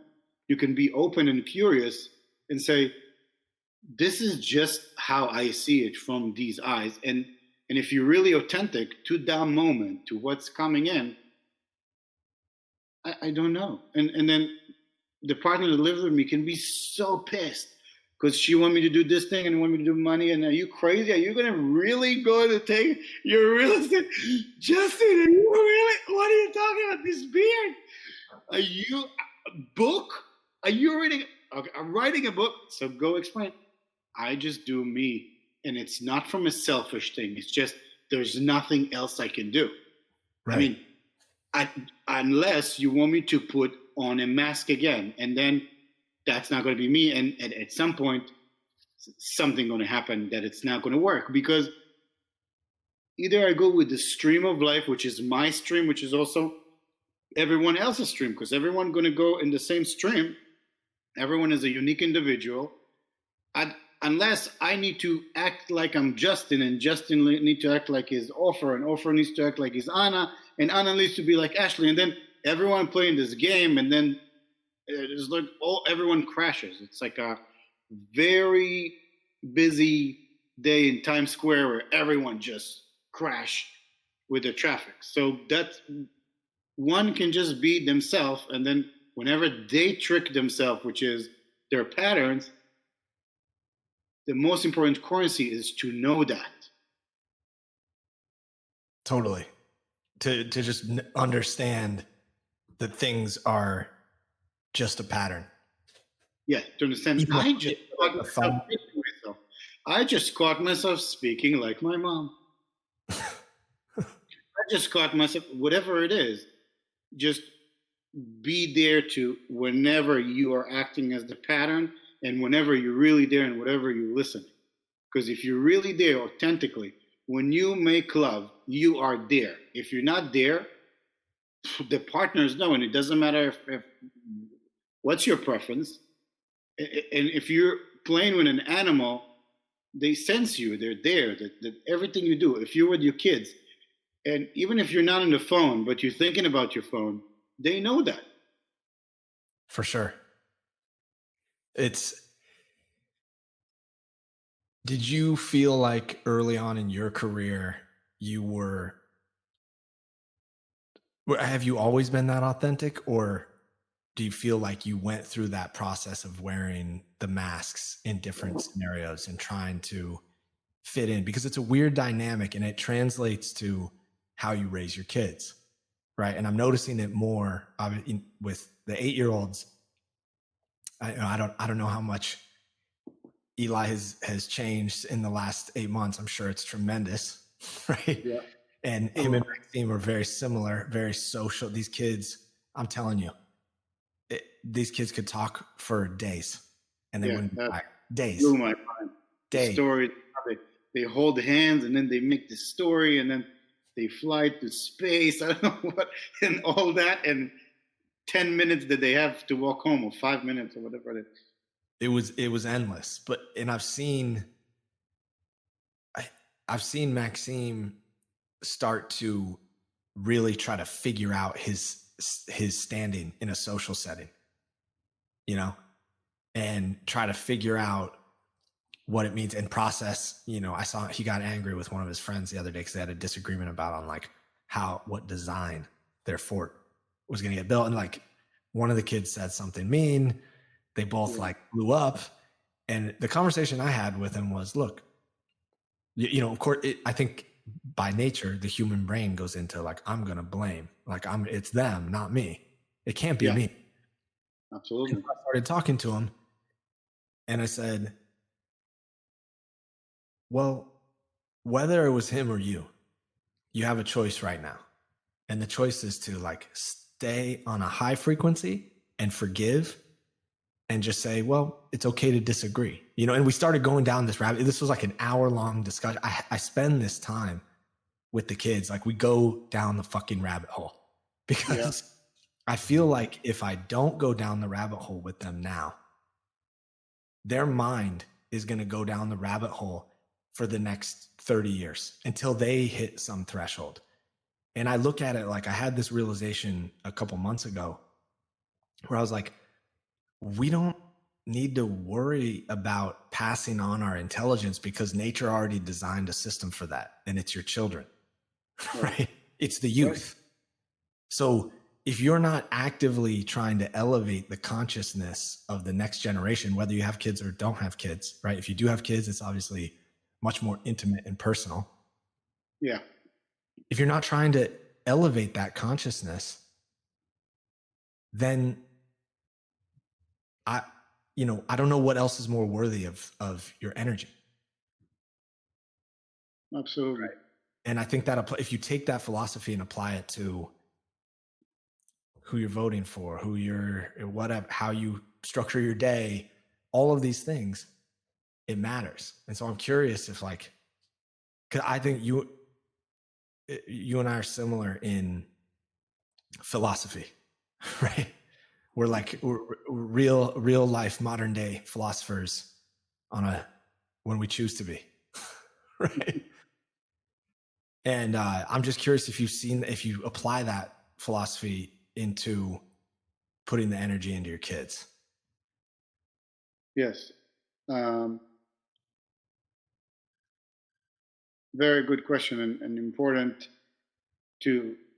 Speaker 3: You can be open and curious and say, this is just how I see it from these eyes. And if you're really authentic to that moment, to what's coming in, I don't know. And then the partner that lives with me can be so pissed because she want me to do this thing and want me to do money. And are you crazy? Are you going to really go to take your real estate? Justin, are you really? What are you talking about? This beard? Are you book? Are you reading? Okay, I'm writing a book, so go explain. I just do me, and it's not from a selfish thing. It's just there's nothing else I can do. Right. I mean, unless you want me to put on a mask again, and then that's not going to be me. And at some point, something going to happen that it's not going to work because either I go with the stream of life, which is my stream, which is also everyone else's stream, because everyone going to go in the same stream. Everyone is a unique individual. Unless I need to act like I'm Justin, and Justin need to act like his Ofer, and Ofer needs to act like his Anna, and Anna needs to be like Ashley, and then everyone playing this game, and then it's like everyone crashes. It's like a very busy day in Times Square where everyone just crash with the traffic. So that one can just be themselves, and then whenever they trick themselves, which is their patterns, the most important currency is to know that.
Speaker 1: Totally. To just understand that things are just a pattern.
Speaker 3: Yeah, to understand. I just caught myself speaking like my mom. I just caught myself, whatever it is, just be there to whenever you are acting as the pattern and whenever you're really there and whatever you listen. Because if you're really there authentically, when you make love, you are there. If you're not there, the partners know, and it doesn't matter if what's your preference. And if you're playing with an animal, they sense you, they're there, that everything you do. If you're with your kids, and even if you're not on the phone, but you're thinking about your phone, they know that.
Speaker 1: For sure. Did you feel like early on in your career have you always been that authentic, or do you feel like you went through that process of wearing the masks in different scenarios and trying to fit in? Because it's a weird dynamic and it translates to how you raise your kids, right? And I'm noticing it more with the 8-year-olds. I don't know how much Eli has changed in the last 8 months. I'm sure it's tremendous, right?
Speaker 3: Yeah.
Speaker 1: And him and Maxime are very similar, very social. These kids, I'm telling you, these kids could talk for days and they wouldn't be tired. Days.
Speaker 3: Blew my mind. The story, they hold hands and then they make the story and then they fly to space. I don't know what, and all that. And 10 minutes that they have to walk home, or 5 minutes, or whatever it is.
Speaker 1: It was endless. And I've seen Maxime start to really try to figure out his standing in a social setting, you know, and try to figure out what it means and process. You know, I saw he got angry with one of his friends the other day because they had a disagreement about what design their fort was going to get built. And like one of the kids said something mean, they both blew up. And the conversation I had with him was, look, you know, of course, I think by nature, the human brain goes into like, I'm going to blame, like it's them, not me. It can't be me.
Speaker 3: Absolutely.
Speaker 1: And I started talking to him and I said, well, whether it was him or you have a choice right now. And the choice is to like stay on a high frequency and forgive and just say, well, it's okay to disagree, you know. And we started going down this rabbit. This was like an hour-long discussion. I spend this time with the kids, like we go down the fucking rabbit hole because I feel like if I don't go down the rabbit hole with them now, their mind is going to go down the rabbit hole for the next 30 years until they hit some threshold. And I look at it like I had this realization a couple months ago where I was like, we don't need to worry about passing on our intelligence because nature already designed a system for that. And it's your children, right? It's the youth. So if you're not actively trying to elevate the consciousness of the next generation, whether you have kids or don't have kids, right? If you do have kids, it's obviously much more intimate and personal.
Speaker 3: Yeah.
Speaker 1: If you're not trying to elevate that consciousness, then I don't know what else is more worthy of your energy.
Speaker 3: Absolutely.
Speaker 1: Right. And I think that if you take that philosophy and apply it to who you're voting for, whatever, how you structure your day, all of these things, it matters. And so I'm curious if because I think you and I are similar in philosophy, right? We're real life, modern day philosophers when we choose to be, right? And I'm just curious if you apply that philosophy into putting the energy into your kids.
Speaker 3: Yes. Very good question and important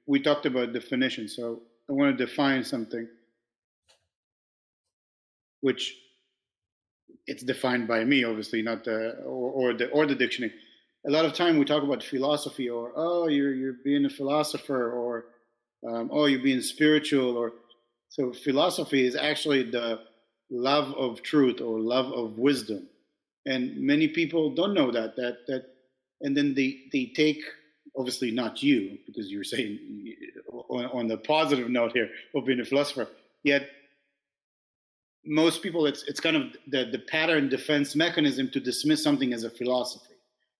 Speaker 3: we talked about definition. So I want to define something which it's defined by me, obviously, not the dictionary. A lot of time we talk about philosophy, or you're being a philosopher, or you're being spiritual, or so philosophy is actually the love of truth or love of wisdom, and many people don't know that, and then they take, obviously not you, because you're saying on the positive note here of being a philosopher, yet most people, it's kind of the pattern defense mechanism to dismiss something as a philosophy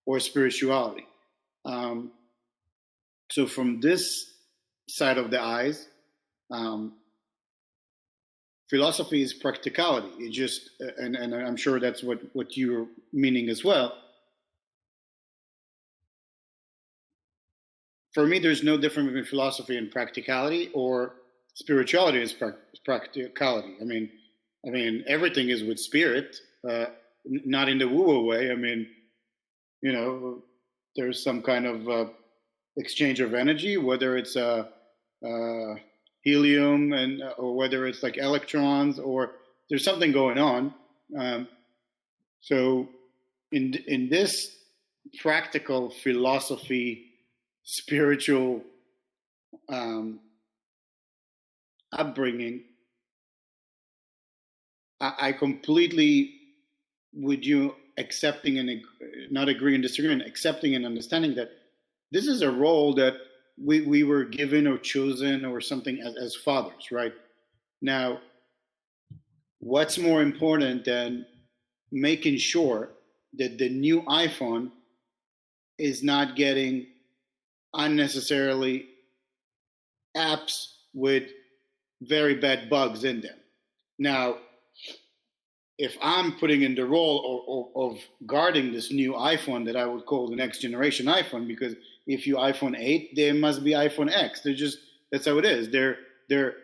Speaker 3: or spirituality. So from this side of the eyes, philosophy is practicality. It just, and I'm sure that's what you're meaning as well. For me, there's no difference between philosophy and practicality, or spirituality is practicality. I mean, I mean, everything is with spirit, not in the woo-woo way. I mean, you know, there's some kind of exchange of energy, whether it's helium and or whether it's like electrons, or there's something going on. Um, so in this practical philosophy, spiritual um, upbringing, I completely, would you accepting and not agreeing, disagreeing, accepting and understanding that this is a role that we were given or chosen or something as fathers, right? Now, what's more important than making sure that the new iPhone is not getting unnecessarily apps with very bad bugs in them? Now, if I'm putting in the role of guarding this new iPhone that I would call the next generation iPhone, because if you iPhone 8, there must be iPhone X. They're just, that's how it is. There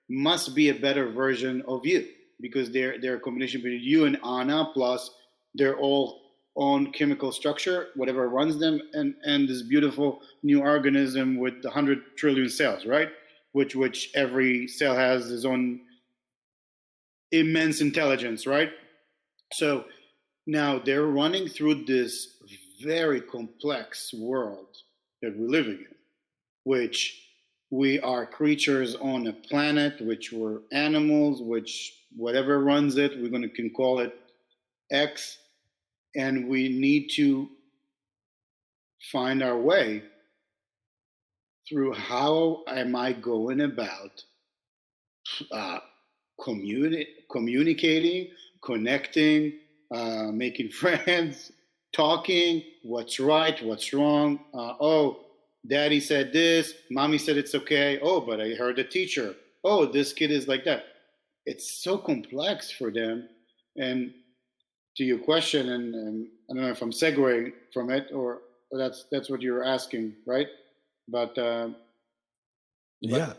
Speaker 3: must be a better version of you, because they're a combination between you and Anna, plus their all own chemical structure, whatever runs them, and this beautiful new organism with 100 trillion cells, right? Which every cell has its own immense intelligence, right? So now they're running through this very complex world that we're living in, which we are creatures on a planet, which we're animals, which whatever runs it, we're going to can call it X, and we need to find our way through how am I going about uh, communicating, connecting, making friends, talking, what's right, what's wrong. Oh, daddy said this, mommy said it's okay. Oh, but I heard the teacher. Oh, this kid is like that. It's so complex for them. And to your question, and I don't know if I'm segueing from it, or that's what you're asking, right? But
Speaker 1: Yeah.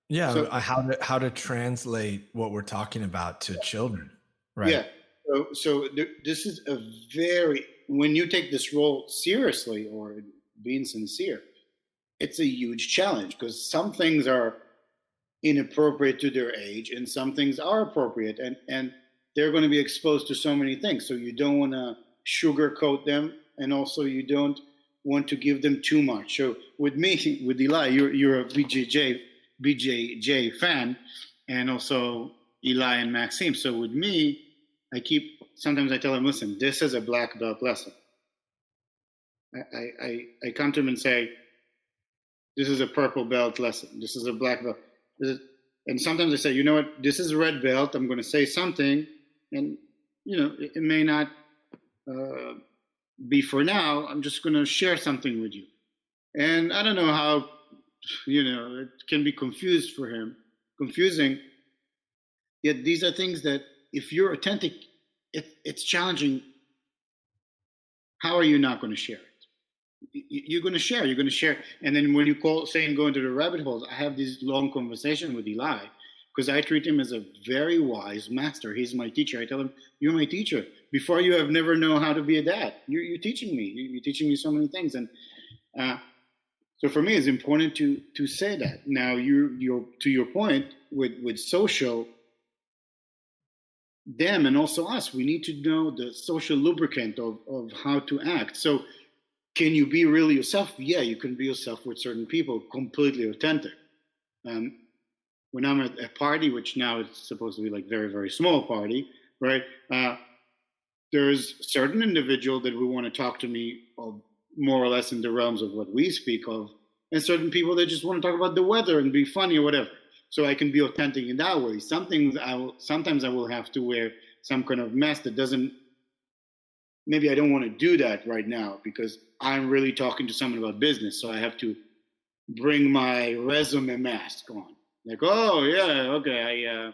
Speaker 1: Yeah.
Speaker 3: so
Speaker 1: How to translate what we're talking about to children. Right.
Speaker 3: yeah. So this is a very, when you take this role seriously or being sincere, it's a huge challenge, because some things are inappropriate to their age and some things are appropriate, and they're going to be exposed to so many things. So you don't want to sugarcoat them, and also you don't want to give them too much. So with me, with Eli, you're a BJJ fan, and also Eli and Maxime. So with me, sometimes I tell them, listen, this is a black belt lesson. I come to them and say, this is a purple belt lesson. This is a black belt. And sometimes I say, you know what, this is a red belt. I'm going to say something, and it may not be for now. I'm just going to share something with you. And I don't know how, it can be confusing. Yet these are things that, if you're authentic, it's challenging. How are you not going to share it? You're going to share. And then when you go into the rabbit holes, I have this long conversation with Eli, because I treat him as a very wise master. He's my teacher. I tell him, you're my teacher. Before you have never known how to be a dad. You're teaching me. You're teaching me so many things. And so for me, it's important to say that. Now, you're to your point with social, them and also us, we need to know the social lubricant of how to act. So can you be really yourself? Yeah, you can be yourself with certain people, completely authentic. When I'm at a party, which now it's supposed to be like very, very small party, right? There's certain individual that we want to talk to me of more or less in the realms of what we speak of, and certain people that just want to talk about the weather and be funny or whatever. So I can be authentic in that way. Sometimes I will have to wear some kind of mask that doesn't. Maybe I don't want to do that right now, because I'm really talking to someone about business. So I have to bring my resume mask on. Like, oh yeah, okay,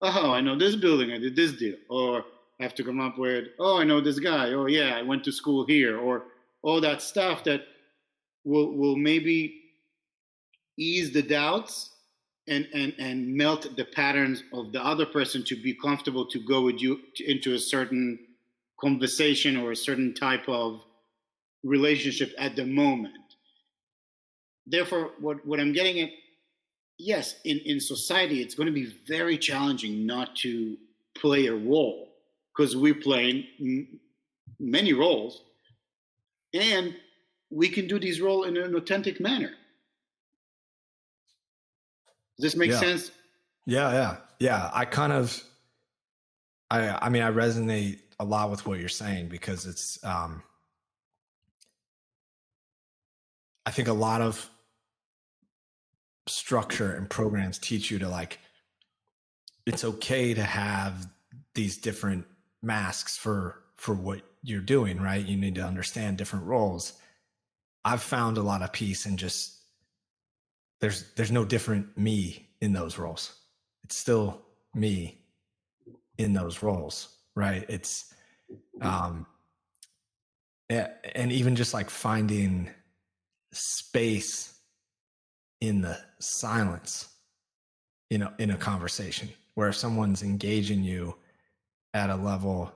Speaker 3: I know this building, I did this deal. Or I have to come up with, oh, I know this guy. Oh yeah, I went to school here. Or all that stuff that will maybe ease the doubts and melt the patterns of the other person to be comfortable to go with you into a certain conversation or a certain type of relationship at the moment. Therefore, what I'm getting at, yes, in society, it's going to be very challenging not to play a role because we're playing many roles, and we can do these roles in an authentic manner. Does this make
Speaker 1: Yeah.
Speaker 3: sense?
Speaker 1: Yeah. I mean, I resonate a lot with what you're saying because it's, I think a lot of structure and programs teach you to like, it's okay to have these different masks for what you're doing, right? You need to understand different roles. I've found a lot of peace in just, there's no different me in those roles. It's still me in those roles, right? It's, and even just like finding space in the silence, in a conversation where if someone's engaging you at a level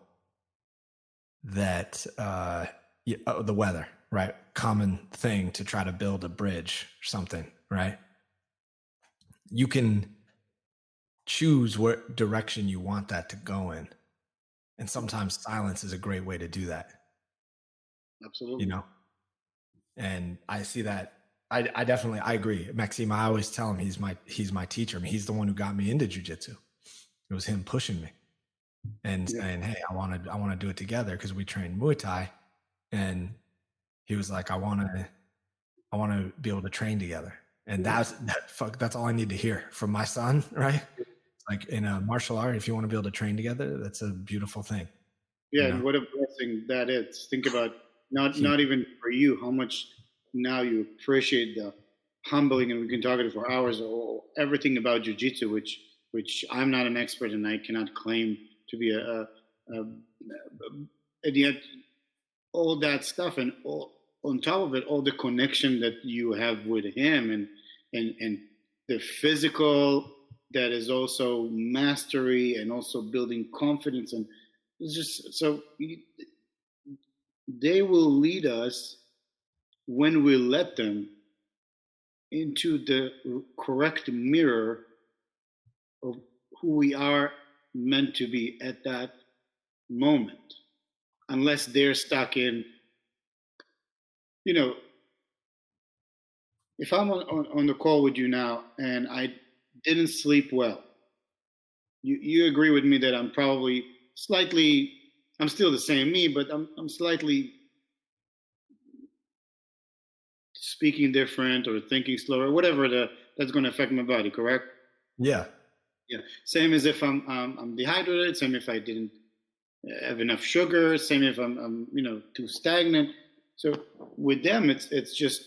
Speaker 1: that the weather, right? Common thing to try to build a bridge or something, right? You can choose what direction you want that to go in. And sometimes silence is a great way to do that.
Speaker 3: Absolutely.
Speaker 1: You know? And I see that. I definitely, I agree. Maxime, I always tell him he's my teacher. I mean, he's the one who got me into jiu-jitsu. It was him pushing me and saying, hey, I want to do it together because we train Muay Thai. And he was like, I want to be able to train together. And that's all I need to hear from my son, right? It's like in a martial art, if you want to be able to train together, that's a beautiful thing.
Speaker 3: Yeah, and what a blessing that is. Think about not even for you, how much now you appreciate the humbling, and we can talk it for hours, or everything about jiu-jitsu, which I'm not an expert and I cannot claim to be and yet all that stuff and on top of it, all the connection that you have with him and the physical that is also mastery and also building confidence, and it's just so they will lead us when we let them into the correct mirror of who we are meant to be at that moment, unless they're stuck in, if I'm on the call with you now and I didn't sleep well, you agree with me that I'm probably I'm still the same me, but I'm slightly speaking different or thinking slower, whatever that's going to affect my body, correct?
Speaker 1: Yeah.
Speaker 3: Yeah. Same as if I'm dehydrated. Same if I didn't have enough sugar. Same if I'm too stagnant. So with them, it's just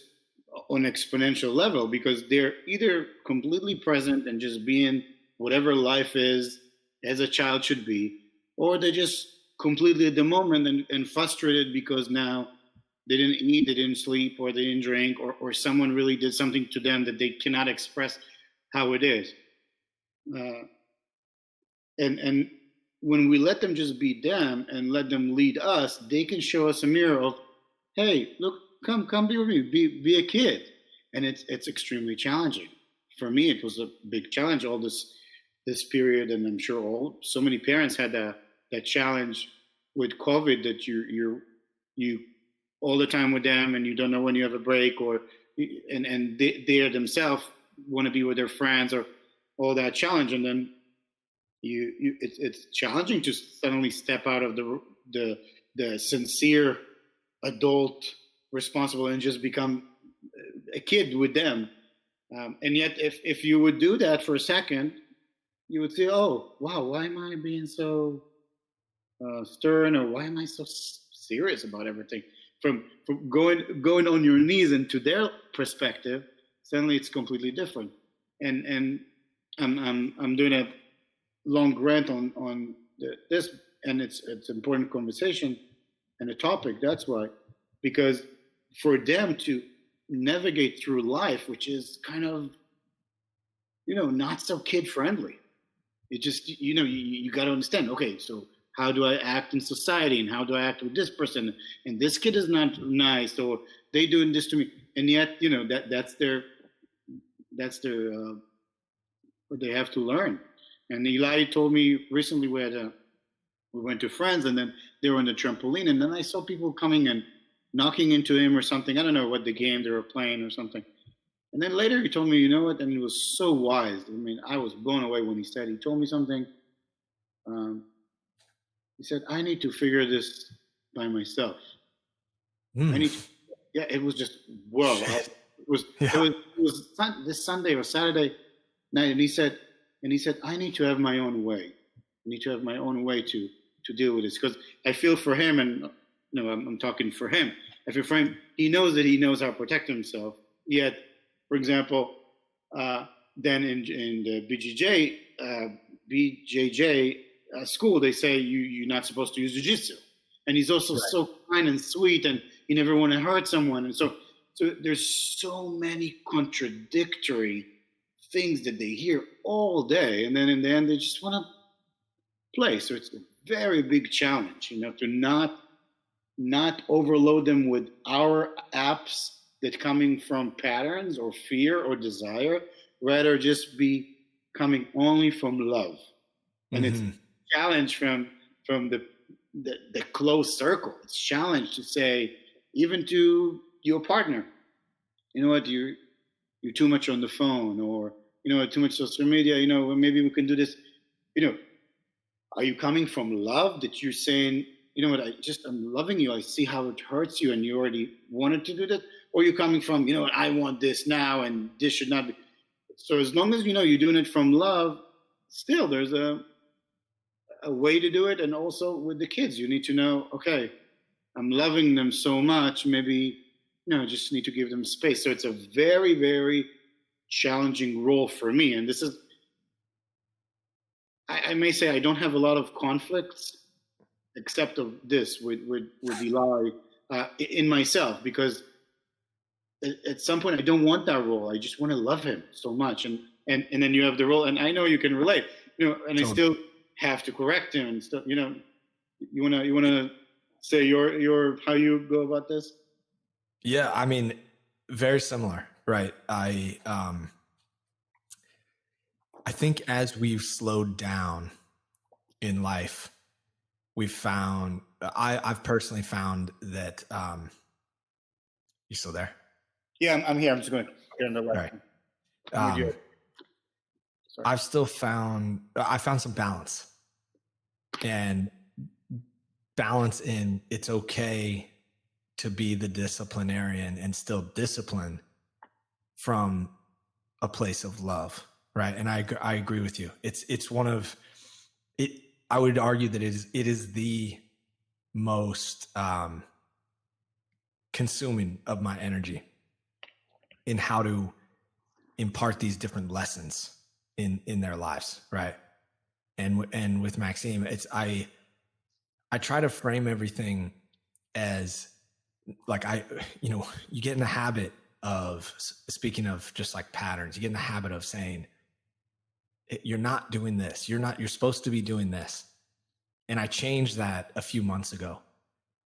Speaker 3: on exponential level because they're either completely present and just being whatever life is as a child should be, or they're just completely at the moment and frustrated because now they didn't eat, they didn't sleep, or they didn't drink, or someone really did something to them that they cannot express how it is. And when we let them just be them and let them lead us, they can show us a mirror of, hey, look, come be with me, be a kid. And it's extremely challenging. For me, it was a big challenge all this period, and I'm sure so many parents had that challenge with COVID, that you all the time with them and you don't know when you have a break, or and they themselves want to be with their friends, or all that challenge, and then it's challenging to suddenly step out of the sincere adult responsible and just become a kid with them. And yet if you would do that for a second, you would say, oh wow, why am I being so stern, or why am I so serious about everything? From going on your knees, and to their perspective, suddenly it's completely different. And I'm doing a long rant on this, and it's important conversation and a topic. That's why, because for them to navigate through life, which is kind of not so kid friendly. It just, you got to understand, okay, so how do I act in society, and how do I act with this person? And this kid is not nice, or they doing this to me. And yet, that's their what they have to learn. And Eli told me recently, we went to friends, and then they were on the trampoline, and then I saw people coming and knocking into him or something. I don't know what the game they were playing or something. And then later he told me, you know what? And he was so wise. I mean, I was blown away when he told me something. Um, he said, I need to figure this by myself. I need to, yeah, it was just, whoa. It was,
Speaker 1: Yeah.
Speaker 3: it was this Sunday or Saturday night. And he said, I need to have my own way. I need to have my own way to deal with this. Because I feel for him, and I'm talking for him. I feel for him. He knows that he knows how to protect himself. Yet, for example, then in the BJJ school, they say you're not supposed to use jiu-jitsu. And he's also so kind and sweet, and you never want to hurt someone. And so there's so many contradictory things that they hear all day, and then in the end they just want to play. So it's a very big challenge, to not overload them with our apps that coming from patterns or fear or desire, rather just be coming only from love. And it's a challenge from the close circle. It's a challenge to say, even to your partner, you know what, you're too much on the phone, or too much social media, maybe we can do this. Are you coming from love, that you're saying, you know what, I'm loving you, I see how it hurts you, and you already wanted to do that? Or you're coming from, I want this now, and this should not be. So as long as you're doing it from love, still there's a way to do it. And also with the kids, you need to know, okay, I'm loving them so much, maybe just need to give them space. So it's a very, very challenging role for me. And this is, I may say, I don't have a lot of conflicts except of this with Eli in myself, because at some point I don't want that role. I just want to love him so much. And then you have the role, and I know you can relate, and I still have to correct him and stuff. You wanna say your how you go about this?
Speaker 1: Yeah, I mean, very similar, right? I think as we've slowed down in life, we've found, I've personally found that, you still there?
Speaker 3: Yeah, I'm here. I'm just going to get on the left.
Speaker 1: Right. I found some balance, and balance in, it's okay to be the disciplinarian and still discipline from a place of love. Right. And I agree with you. It's one of it. I would argue that it is the most consuming of my energy in how to impart these different lessons in their lives. Right. And with Maxime, I try to frame everything as like, you get in the habit of, speaking of just like patterns, you get in the habit of saying, you're not doing this. You're supposed to be doing this. And I changed that a few months ago,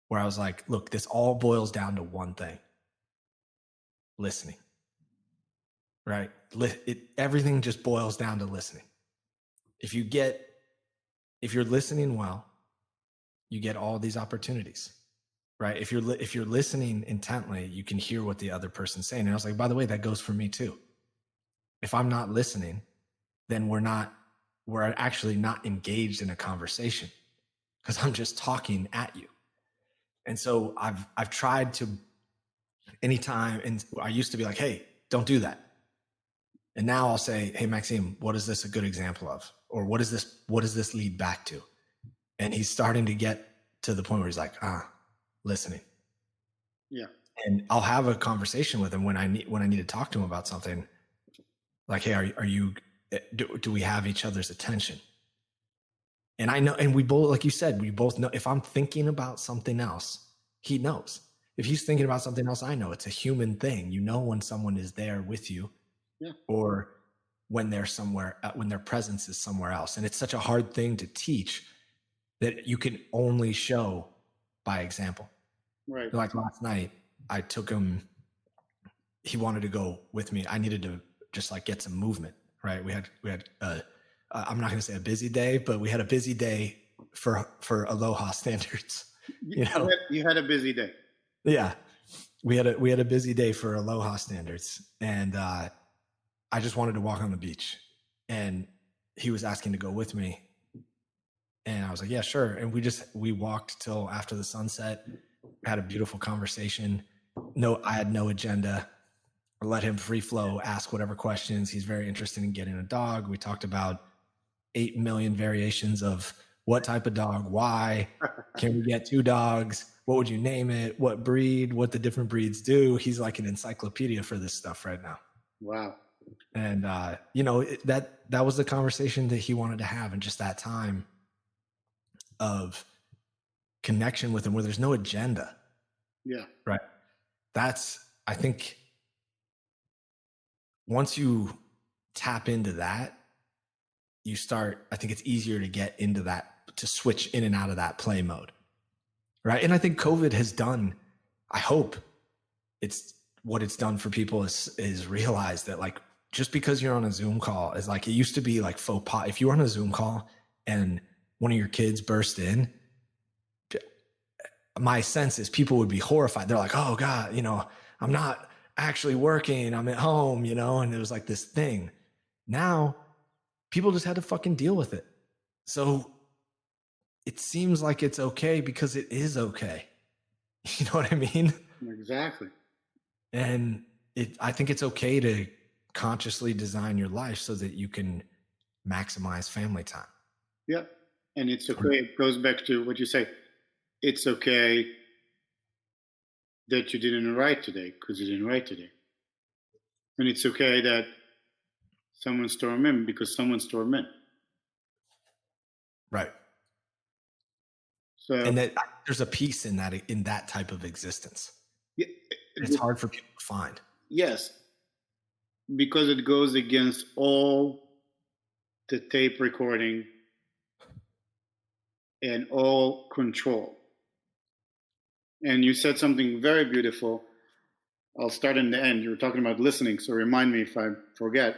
Speaker 1: where I was like, look, this all boils down to one thing: listening. Right? Everything just boils down to listening. If you're listening well, you get all these opportunities. Right? If you're listening intently, you can hear what the other person's saying. And I was like, by the way, that goes for me too. If I'm not listening, then we're actually not engaged in a conversation, because I'm just talking at you. And so I've tried to, anytime, and I used to be like, hey, don't do that. And now I'll say, hey, Maxime, what is this a good example of? Or what does this lead back to? And he's starting to get to the point where he's like, listening.
Speaker 3: Yeah.
Speaker 1: And I'll have a conversation with him when I need to talk to him about something. Like, hey, are you, do we have each other's attention? And I know, and we both, like you said, we both know, if I'm thinking about something else, he knows. If he's thinking about something else, I know. It's a human thing. When someone is there with you, or when they're somewhere, when their presence is somewhere else. And it's such a hard thing to teach that you can only show by example.
Speaker 3: Right.
Speaker 1: Like last night, I took him, he wanted to go with me. I needed to just like get some movement, right? We had I'm not going to say a busy day, but we had a busy day for Aloha standards. You know,
Speaker 3: you had a busy day.
Speaker 1: Yeah, we had a busy day for Aloha standards, and I just wanted to walk on the beach, and he was asking to go with me, and I was like, yeah, sure. And we walked till after the sunset, had a beautiful conversation. I had no agenda. I let him free flow, ask whatever questions. He's very interested in getting a dog. We talked about 8 million variations of what type of dog, why, can we get 2 dogs? What would you name it? What breed? What the different breeds do? He's like an encyclopedia for this stuff right now.
Speaker 3: Wow.
Speaker 1: And that was the conversation that he wanted to have, and just that time of connection with him where there's no agenda.
Speaker 3: Yeah.
Speaker 1: Right. I think once you tap into that, I think it's easier to get into that, to switch in and out of that play mode. Right. And I think COVID has done, I hope it's what it's done for people is realize that like, just because you're on a Zoom call is like, it used to be like faux pas. If you were on a Zoom call and one of your kids burst in, my sense is people would be horrified. They're like, oh God, I'm not actually working. I'm at home, and it was like this thing. Now people just had to fucking deal with it. So it seems like it's okay because it is okay. You know what I mean?
Speaker 3: Exactly.
Speaker 1: And I think it's okay to consciously design your life so that you can maximize family time.
Speaker 3: Yeah. And it's okay. It goes back to what you say. It's okay that you didn't write today because you didn't write today. And it's okay that someone stormed in because someone stormed in.
Speaker 1: Right.
Speaker 3: So,
Speaker 1: and that there's a peace in that type of existence.
Speaker 3: Yeah,
Speaker 1: it's hard for people to find.
Speaker 3: Yes, because it goes against all the tape recording and all control. And you said something very beautiful. I'll start in the end. You were talking about listening, so remind me if I forget.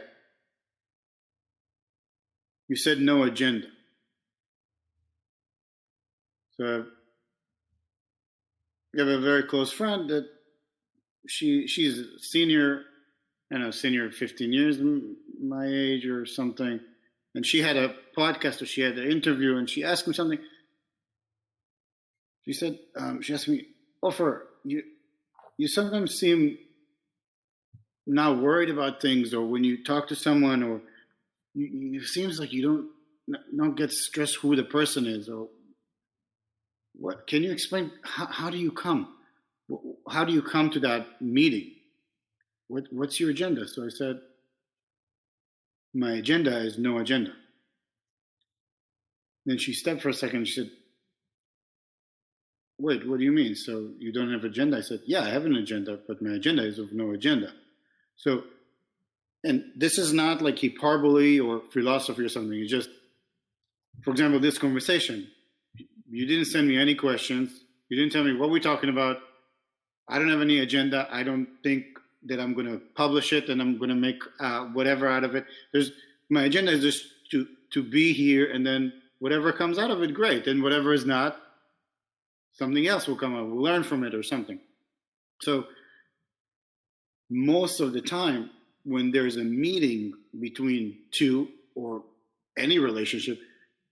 Speaker 3: You said no agenda. So you have a very close friend that she's a senior, senior 15 years my age or something. And she had a podcast, or she had an interview, and she asked me something. She said, she asked me, Ofer, you sometimes seem not worried about things, or when you talk to someone, or it seems like you don't get stressed who the person is, or what? Can you explain, how do you come? How do you come to that meeting? What's your agenda? So I said, my agenda is no agenda. Then she stopped for a second. She said, wait, what do you mean? So you don't have agenda? I said, yeah, I have an agenda, but my agenda is of no agenda. So, and this is not like hyperbole or philosophy or something. It's just, for example, this conversation. You didn't send me any questions. You didn't tell me what we're talking about. I don't have any agenda. I don't think that I'm going to publish it and I'm going to make whatever out of it. My agenda is just to be here, and then whatever comes out of it, great. And whatever is not, something else will come out. We'll learn from it or something. So most of the time, when there's a meeting between two or any relationship,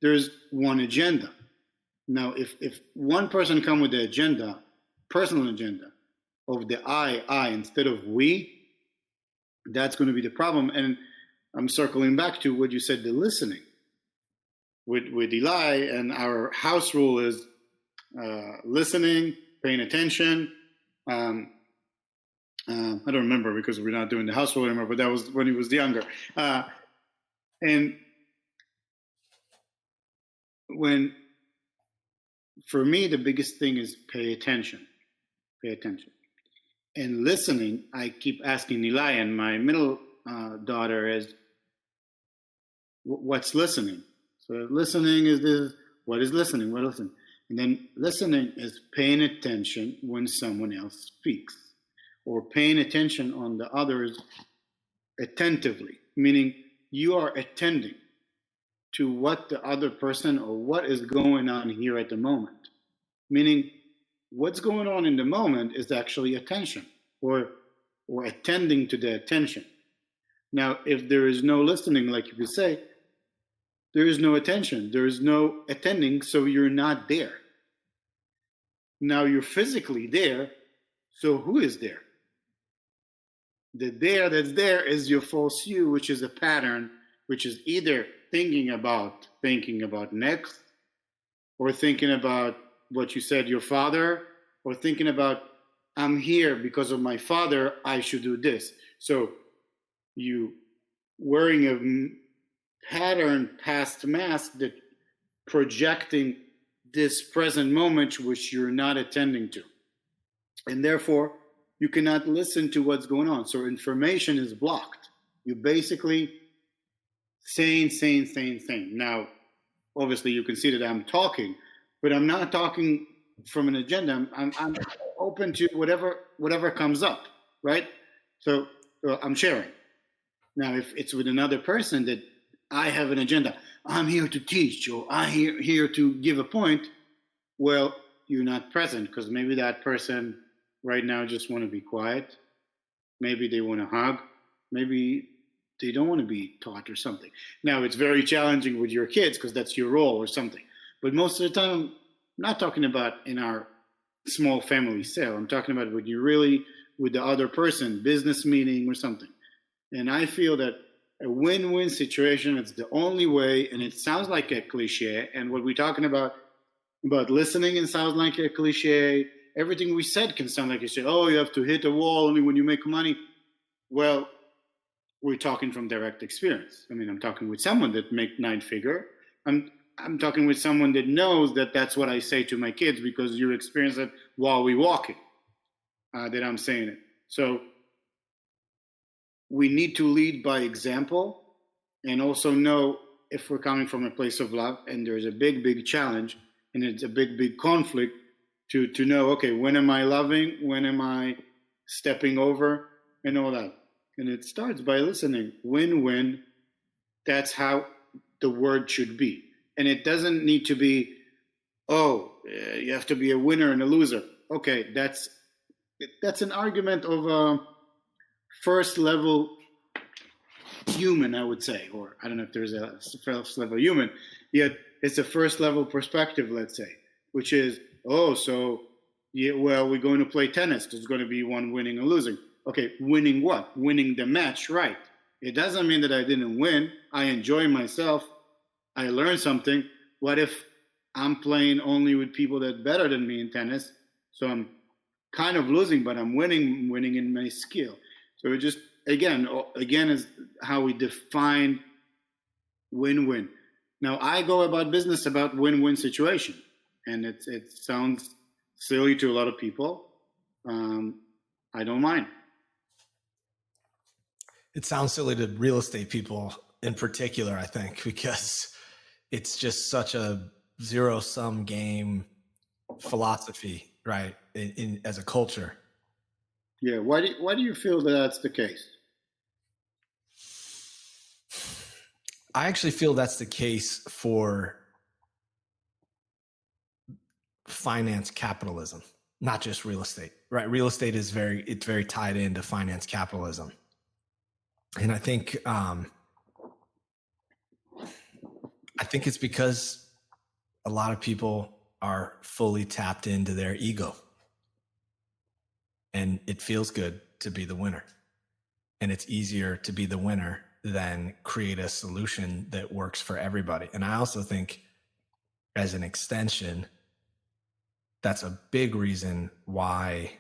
Speaker 3: there's one agenda. Now, if one person come with the agenda, personal agenda, of the I instead of we, that's going to be the problem. And I'm circling back to what you said, the listening. With Eli, and our house rule is listening, paying attention. I don't remember because we're not doing the house rule anymore, but that was when he was younger. And for me, the biggest thing is pay attention. Pay attention. And listening, I keep asking Eli, and my middle daughter is, what's listening. So listening is this. What is listening? What listening? And then listening is paying attention when someone else speaks, or paying attention on the others attentively, meaning you are attending to what the other person or what is going on here at the moment. Meaning what's going on in the moment is actually attention, or attending to the attention. Now, if there is no listening, like you could say, there is no attention, there is no attending, so you're not there. Now you're physically there, so who is there? The there that's there is your false you, which is a pattern, which is either thinking about next, or thinking about what you said, your father, or thinking about, I'm here because of my father, I should do this. So you wearing a pattern past mask that projecting this present moment which you're not attending to. And therefore, you cannot listen to what's going on. So information is blocked. You basically saying. Now, obviously, you can see that I'm talking, but I'm not talking from an agenda. I'm open to whatever comes up, right? So I'm sharing. Now, if it's with another person that I have an agenda, I'm here to teach, or I'm here to give a point, well, you're not present, because maybe that person right now just want to be quiet. Maybe they want to hug. Maybe they don't want to be taught or something. Now, it's very challenging with your kids because that's your role or something. But most of the time, I'm not talking about in our small family cell. I'm talking about when you're really with the other person, business meeting or something. And I feel that a win-win situation, it's the only way, and it sounds like a cliche. And what we're talking about listening, and sounds like a cliche. Everything we said can sound like a cliche. Oh, you have to hit a wall only when you make money. Well, we're talking from direct experience. I mean, I'm talking with someone that make 9-figure. I'm talking with someone that knows that that's what I say to my kids, because you experience it while we're walking, that I'm saying it. So we need to lead by example, and also know if we're coming from a place of love and there's a big challenge and it's a big conflict, to know, okay, when am I loving? When am I stepping over? And all that. And it starts by listening. Win-win. That's how the word should be. And it doesn't need to be, you have to be a winner and a loser. Okay, that's an argument of a first level human, I would say. Or I don't know if there's a first level human, yet it's a first level perspective, let's say, which is, we're going to play tennis. There's going to be one winning and losing. Okay, winning what? Winning the match, right? It doesn't mean that I didn't win. I enjoy myself. I learned something. What if I'm playing only with people that are better than me in tennis? So I'm kind of losing, but I'm winning in my skill. So it just, again is how we define win-win. Now, I go about business about win-win situation, and it sounds silly to a lot of people. I don't mind.
Speaker 1: It sounds silly to real estate people in particular, I think, because it's just such a zero-sum game philosophy, right? In as a culture.
Speaker 3: Yeah. Why do you feel that that's the case?
Speaker 1: I actually feel that's the case for finance capitalism, not just real estate, right? Real estate is very tied into finance capitalism. And I think it's because a lot of people are fully tapped into their ego, and it feels good to be the winner, and it's easier to be the winner than create a solution that works for everybody. And I also think, as an extension, that's a big reason why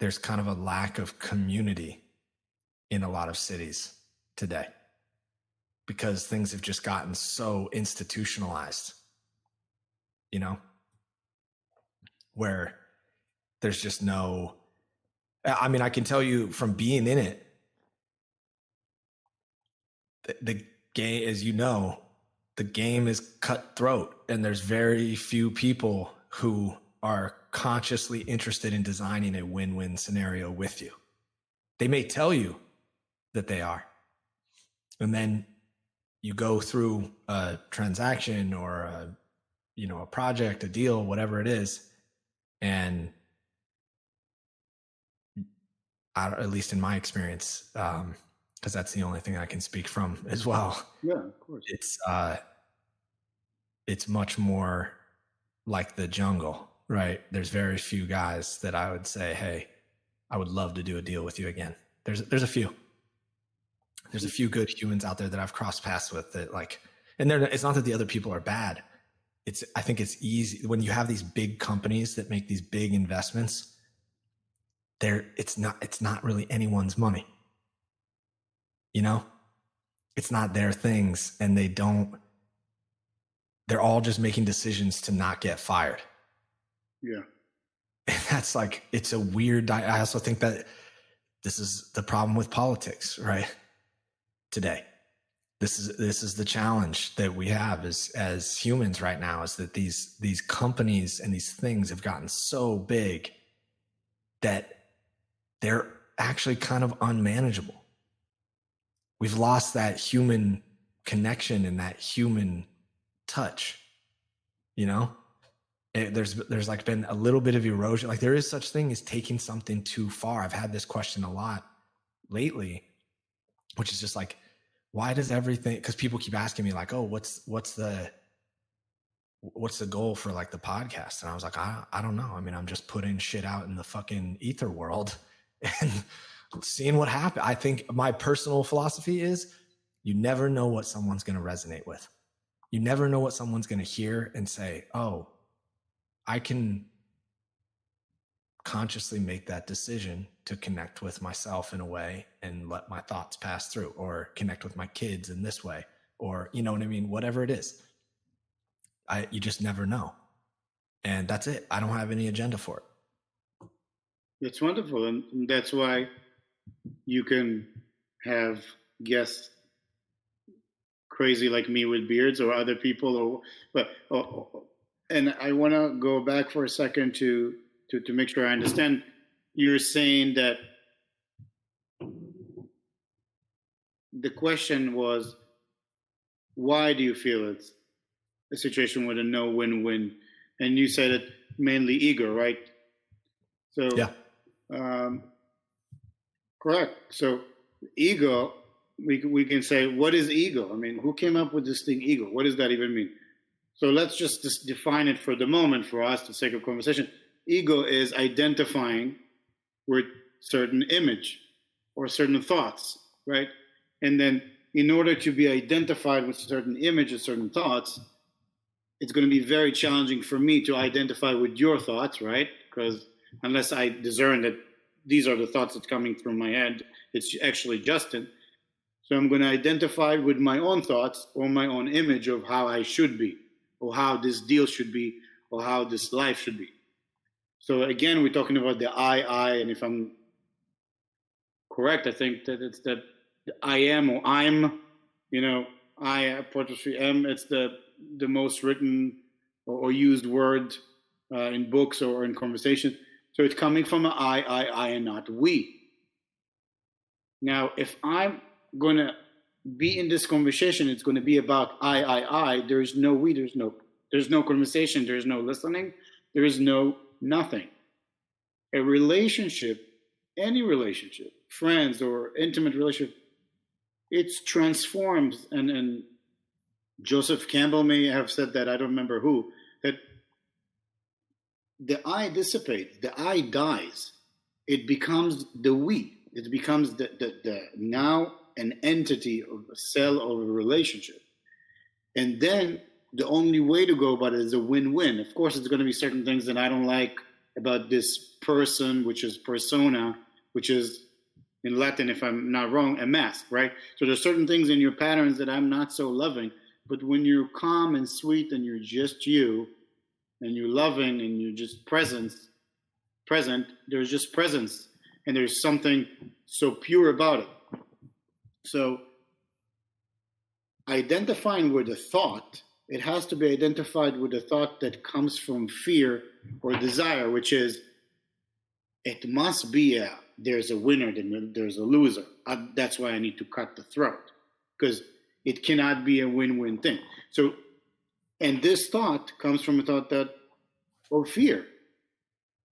Speaker 1: there's kind of a lack of community in a lot of cities today, because things have just gotten so institutionalized, where there's just no, I mean, I can tell you from being in it the game, as you know, the game is cutthroat, and there's very few people who are consciously interested in designing a win-win scenario with you. They may tell you that they are, and then you go through a transaction or a project, a deal, whatever it is, and at least in my experience, because that's the only thing I can speak from as well.
Speaker 3: Yeah, of course.
Speaker 1: It's much more like the jungle, right? There's very few guys that I would say, hey, I would love to do a deal with you again. There's a few. There's a few good humans out there that I've crossed paths with that and it's not that the other people are bad. I think it's easy when you have these big companies that make these big investments. It's not really anyone's money. It's not their things, and they're all just making decisions to not get fired.
Speaker 3: Yeah.
Speaker 1: And that's it's a weird, I also think that this is the problem with politics, right? Today, this is the challenge that we have as humans right now, is that these companies and these things have gotten so big that they're actually kind of unmanageable. We've lost that human connection and that human touch. There's been a little bit of erosion. There is such thing as taking something too far. I've had this question a lot lately, which is just why does everything, because people keep asking me oh, what's the goal for the podcast? And I was like, I don't know. I mean, I'm just putting shit out in the fucking ether world and seeing what happens. I think my personal philosophy is you never know what someone's going to resonate with. You never know what someone's going to hear and say, oh, I can consciously make that decision to connect with myself in a way and let my thoughts pass through, or connect with my kids in this way, or, you know what I mean? Whatever it is, you just never know. And that's it. I don't have any agenda for it.
Speaker 3: It's wonderful. And that's why you can have guests crazy like me with beards, or other people, and I want to go back for a second to make sure I understand. You're saying that the question was, why do you feel it's a situation with a no win-win? And you said it mainly ego, right? So
Speaker 1: yeah.
Speaker 3: Correct. So ego, we can say, what is ego? I mean, who came up with this thing, ego? What does that even mean? So let's just define it for the moment, for us, for the sake of conversation. Ego is identifying with certain image or certain thoughts, right? And then in order to be identified with certain images, certain thoughts, it's going to be very challenging for me to identify with your thoughts, right? Because unless I discern that these are the thoughts that's coming through my head, it's actually Justin. So I'm going to identify with my own thoughts or my own image of how I should be, or how this deal should be, or how this life should be. So again, we're talking about the I, and if I'm correct, I think that it's that I am, or I'm, I apostrophe M, it's the most written or used word in books or in conversation. So it's coming from an I, and not we. Now, if I'm going to be in this conversation, it's going to be about I. There's no we, there's no conversation, there's no listening, there is no nothing. A relationship, any relationship, friends or intimate relationship, it's transforms. And Joseph Campbell may have said that, I don't remember who, that the I dissipates, the I dies. It becomes the we. It becomes the now an entity of a cell of a relationship. And then the only way to go about it is a win-win. Of course, it's going to be certain things that I don't like about this person, which is persona, which is in Latin, if I'm not wrong, a mask, right? So there's certain things in your patterns that I'm not so loving. But when you're calm and sweet and you're just you, and you're loving and you're just present, there's just presence. And there's something so pure about it. So identifying with a thought, it has to be identified with a thought that comes from fear or desire, which is, it must be there's a winner, then there's a loser. That's why I need to cut the throat, because it cannot be a win-win thing. So, and this thought comes from a thought that, or fear.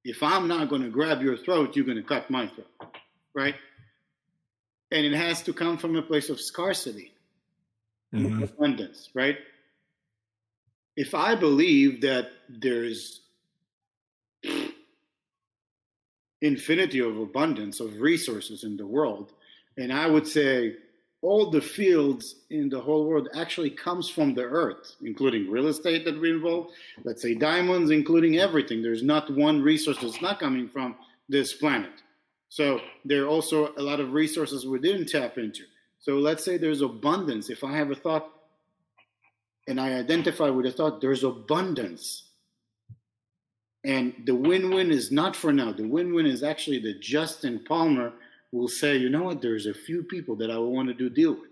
Speaker 3: If I'm not going to grab your throat, you're going to cut my throat, right? And it has to come from a place of scarcity, abundance, right? If I believe that there's infinity of abundance of resources in the world, and I would say all the fields in the whole world actually comes from the earth, including real estate that we involve, let's say diamonds, including everything. There's not one resource that's not coming from this planet. So there are also a lot of resources we didn't tap into. So let's say there's abundance. If I have a thought and I identify with a thought, there's abundance. And the win-win is not for now. The win-win is actually that Justin Palmer will say, you know what, there's a few people that I want to do deal with.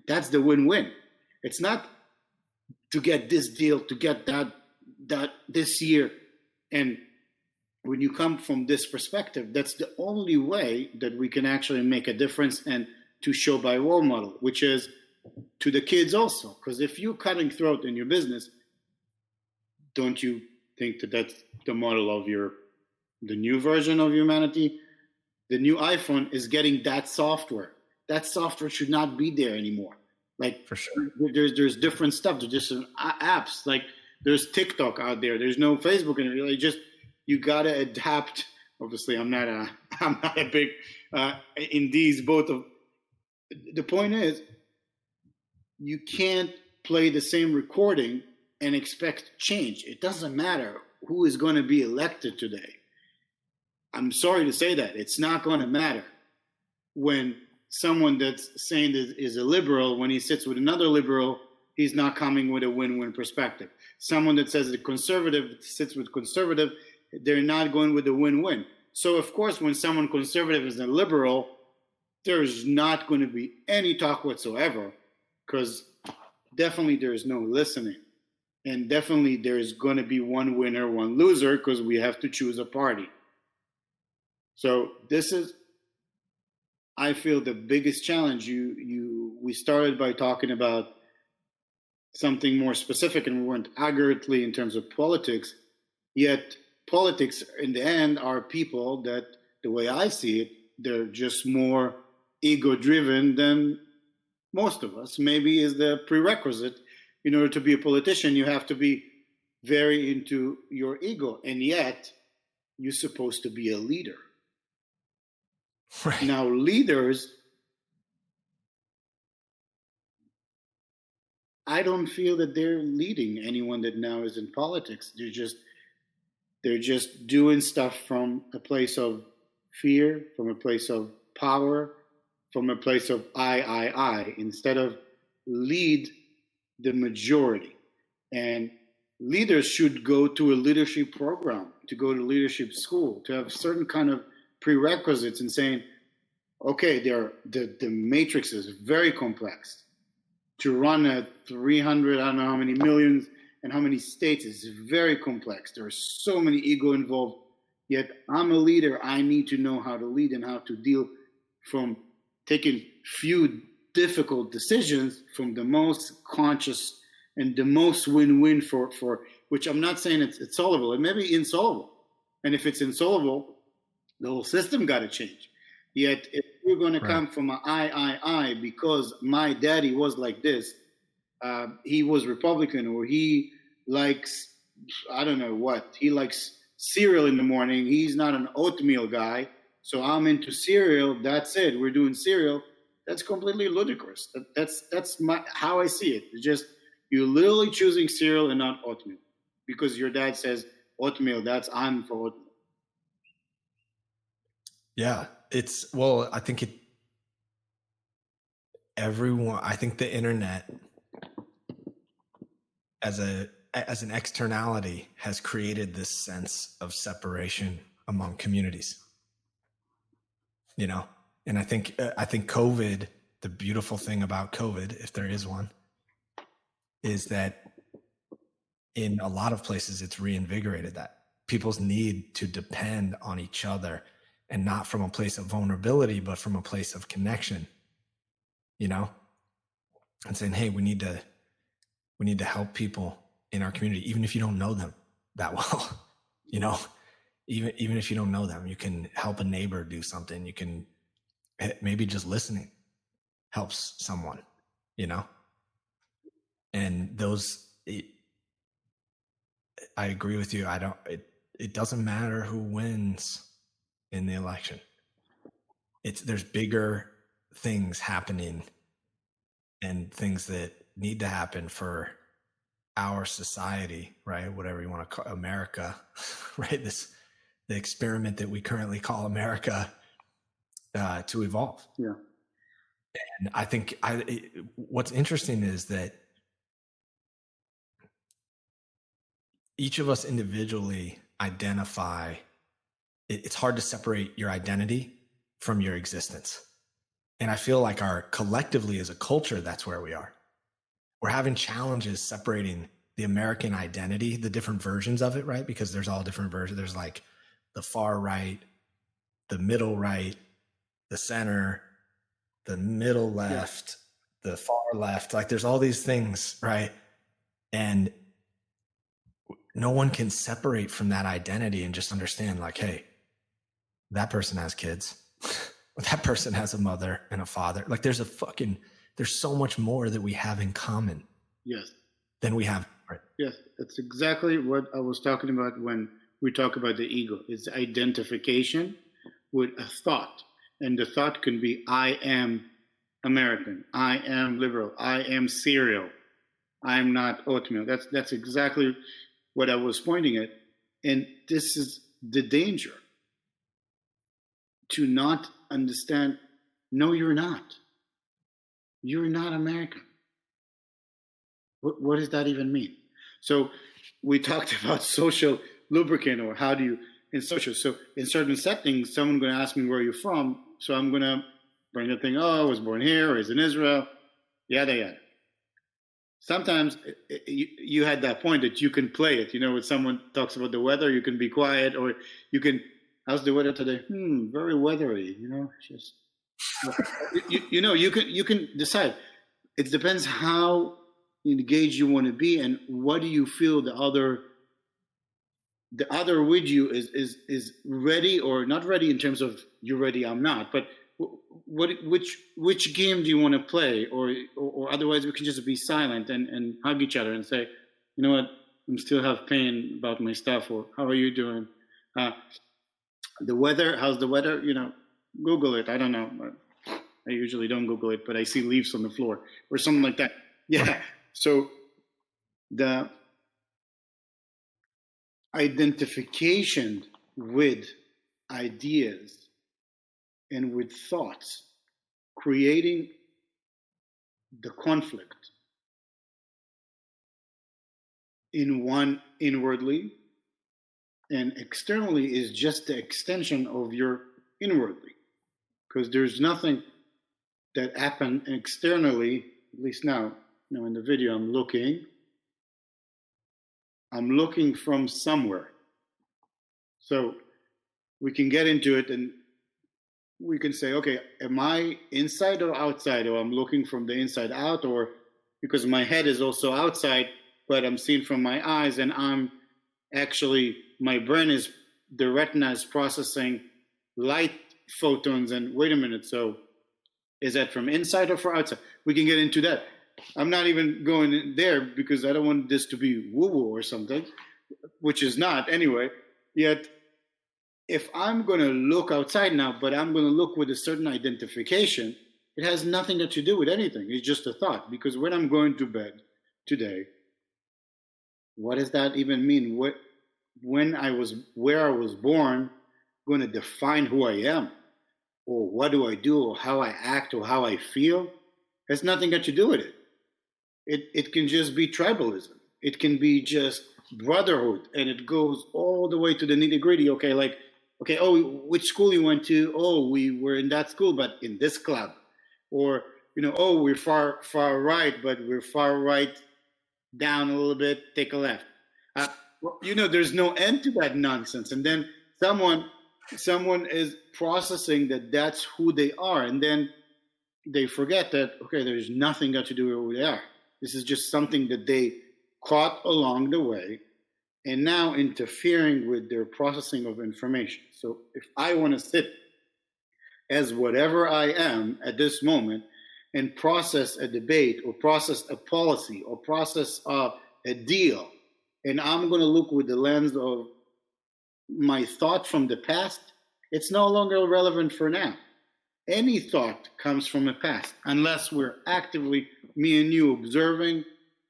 Speaker 3: That's the win-win. It's not to get this deal, to get that this year. And when you come from this perspective, that's the only way that we can actually make a difference and to show by role model, which is to the kids also. Because if you're cutting throat in your business, don't you think that that's the model of the new version of humanity? The new iPhone is getting that software. That software should not be there anymore. Like,
Speaker 1: for sure,
Speaker 3: there's different stuff. There's just apps. Like, there's TikTok out there. There's no Facebook, and really just you gotta adapt. Obviously, I'm not a big in these both of. The point is, you can't play the same recording and expect change. It doesn't matter who is going to be elected today. I'm sorry to say that. It's not going to matter when someone that's saying that is a liberal, when he sits with another liberal, he's not coming with a win-win perspective. Someone that says the conservative sits with conservative, they're not going with a win-win. So, of course, when someone conservative is a liberal, there's not going to be any talk whatsoever, because definitely there's no listening. And definitely there's going to be one winner, one loser, because we have to choose a party. So this is, I feel, the biggest challenge. We started by talking about something more specific, and we went accurately in terms of politics. Yet politics, in the end, are people that, the way I see it, they're just more ego-driven than most of us. Maybe is the prerequisite. In order to be a politician, you have to be very into your ego, and yet you're supposed to be a leader.
Speaker 1: Right.
Speaker 3: Now, leaders, I don't feel that they're leading anyone that now is in politics. They're just doing stuff from a place of fear, from a place of power, from a place of I, instead of lead the majority. And leaders should go to a leadership program, to go to leadership school, to have certain kind of prerequisites, and saying, okay, the matrix is very complex. To run a 300, I don't know how many millions and how many states is very complex. There are so many ego involved. Yet I'm a leader. I need to know how to lead and how to deal from taking few difficult decisions from the most conscious and the most win-win for which I'm not saying it's solvable. It may be insoluble. And if it's insoluble, the whole system got to change. Yet if you're going to come from an I, because my daddy was like this, he was Republican, or he likes, I don't know what, he likes cereal in the morning. He's not an oatmeal guy. So I'm into cereal. That's it. We're doing cereal. That's completely ludicrous. That's how I see it. It's just, you're literally choosing cereal and not oatmeal because your dad says oatmeal. I'm for oatmeal.
Speaker 1: Yeah, I think I think the internet as an externality has created this sense of separation among communities, and I think COVID the beautiful thing about COVID, if there is one, is that in a lot of places it's reinvigorated that people's need to depend on each other, and not from a place of vulnerability, but from a place of connection, you know, and saying, hey, we need to help people in our community, even if you don't know them that well, you know, even if you don't know them, you can help a neighbor do something. You can, maybe just listening helps someone, you know, and I agree with you. It doesn't matter who wins in the election. There's bigger things happening and things that need to happen for our society, right? Whatever you want to call America, right? The experiment that we currently call America, to evolve.
Speaker 3: Yeah.
Speaker 1: And I think what's interesting is that each of us individually identify, it's hard to separate your identity from your existence. And I feel like collectively as a culture, that's where we are. We're having challenges separating the American identity, the different versions of it, right? Because there's all different versions. There's like the far right, the middle right, the center, the middle left, the far left. Like there's all these things, right? And no one can separate from that identity and just understand like, hey, that person has kids. That person has a mother and a father. Like there's so much more that we have in common.
Speaker 3: Yes.
Speaker 1: Than we have. Right?
Speaker 3: Yes. That's exactly what I was talking about when we talk about the ego. It's identification with a thought. And the thought can be, I am American. I am liberal. I am cereal. I'm not oatmeal. That's exactly what I was pointing at. And this is the danger. To not understand, no, you're not. You're not American. What does that even mean? So we talked about social lubricant, or how do you, in social, so in certain settings, someone's going to ask me where you're from. So I'm going to bring the thing, oh, I was born here, raised in Israel, yada, yada. Sometimes you had that point that you can play it. You know, when someone talks about the weather, you can be quiet, or you can, how's the weather today? Very weathery, you know, just, you can decide. It depends how engaged you want to be, and what do you feel the other with you is ready or not ready, in terms of you're ready, I'm not, but which game do you want to play, or otherwise we can just be silent and hug each other and say, you know what, I still have pain about my stuff, or how are you doing? The weather, how's the weather? You know, Google it. I don't know. I usually don't Google it, but I see leaves on the floor or something like that. Yeah. So the identification with ideas and with thoughts, creating the conflict in one inwardly, and externally is just the extension of your inwardly, because there's nothing that happened externally. At least now, in the video, I'm looking from somewhere. So we can get into it, and we can say, okay, am I inside or outside? Or I'm looking from the inside out, or because my head is also outside, but I'm seeing from my eyes, and I'm actually, my brain is, the retina is processing light photons, and wait a minute, so is that from inside or from outside? We can get into that. I'm not even going there because I don't want this to be woo-woo or something, which is not anyway. Yet, if I'm going to look outside now, but I'm going to look with a certain identification, it has nothing to do with anything. It's just a thought. Because when I'm going to bed today, what does that even mean? Where I was born, going to define who I am, or what do I do, or how I act, or how I feel? It has nothing to do with it. It can just be tribalism. It can be just brotherhood, and it goes all the way to the nitty gritty. Okay, oh, which school you went to? Oh, we were in that school, but in this club. Or oh, we're far right, but we're far right down a little bit, take a left. There's no end to that nonsense. And then someone is processing that that's who they are, and then they forget that, okay, there's nothing got to do with who they are. This is just something that they caught along the way and now interfering with their processing of information. So if I want to sit as whatever I am at this moment and process a debate or process a policy or process a deal, and I'm going to look with the lens of my thought from the past, it's no longer relevant for now. Any thought comes from the past, unless we're actively, me and you, observing,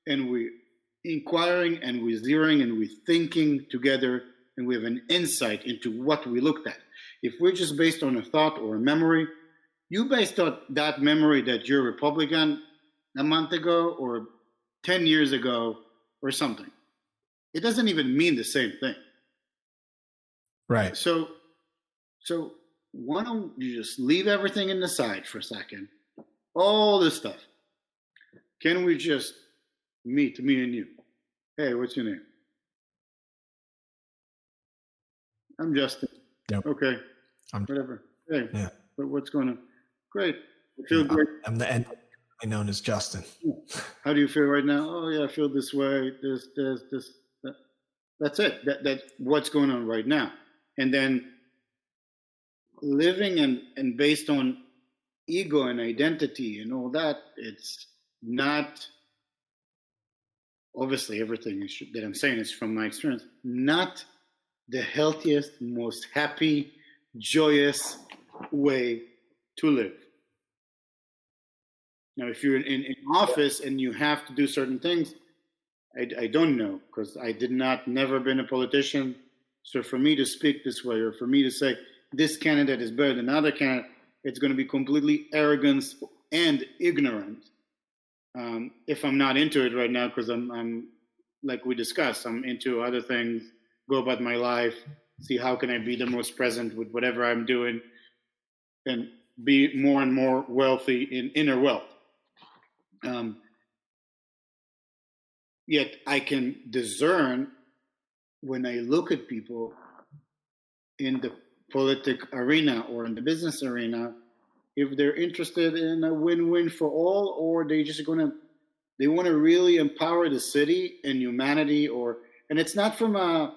Speaker 3: and we're inquiring, and we're zeroing, and we're thinking together, and we have an insight into what we looked at. If we're just based on a thought or a memory, you based on that memory that you're Republican a month ago or 10 years ago or something. It doesn't even mean the same thing.
Speaker 1: Right.
Speaker 3: So why don't you just leave everything in the side for a second? All this stuff. Can we just meet, me and you? Hey, what's your name? I'm Justin.
Speaker 1: Yep.
Speaker 3: Okay. Whatever. Hey,
Speaker 1: yeah.
Speaker 3: What's going on? Great. I feel great.
Speaker 1: I'm the end known as Justin.
Speaker 3: How do you feel right now? Oh yeah, I feel this way. This. That. That's it. That's what's going on right now. And then living and based on ego and identity and all that, it's not, obviously everything that I'm saying is from my experience, not the healthiest, most happy, joyous way to live. Now, if you're in office and you have to do certain things, I don't know, because I never been a politician. So for me to speak this way, or for me to say this candidate is better than another candidate, it's going to be completely arrogance and ignorant. If I'm not into it right now, because I'm like we discussed, I'm into other things, go about my life, see how can I be the most present with whatever I'm doing, and be more and more wealthy in inner wealth. Yet I can discern when I look at people in the politic arena or in the business arena, if they're interested in a win-win for all, or they want to really empower the city and humanity, and it's not from a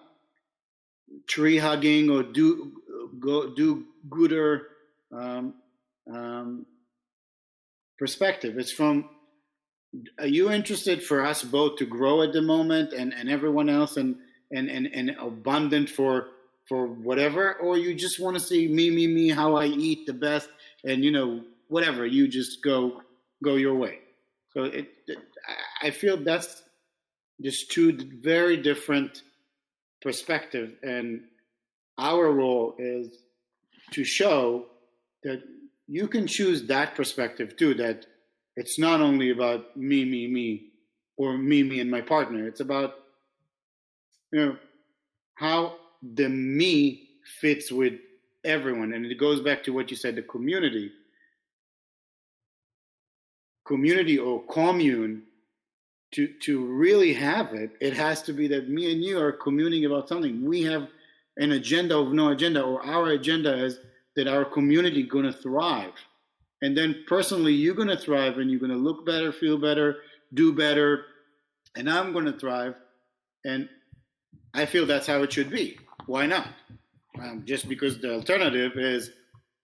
Speaker 3: tree hugging or do gooder perspective. It's from, are you interested for us both to grow at the moment and everyone else and abundant for whatever, or you just want to see me, how I eat the best, and whatever, you just go your way. So I feel that's just two very different perspectives, and our role is to show that you can choose that perspective too, that it's not only about me, or me and my partner. It's about, how the me fits with everyone. And it goes back to what you said, the community or commune, to really have it, it has to be that me and you are communing about something. We have an agenda of no agenda, or our agenda is that our community going to thrive. And then personally, you're going to thrive, and you're going to look better, feel better, do better, and I'm going to thrive. And I feel that's how it should be. Why not? Just because the alternative is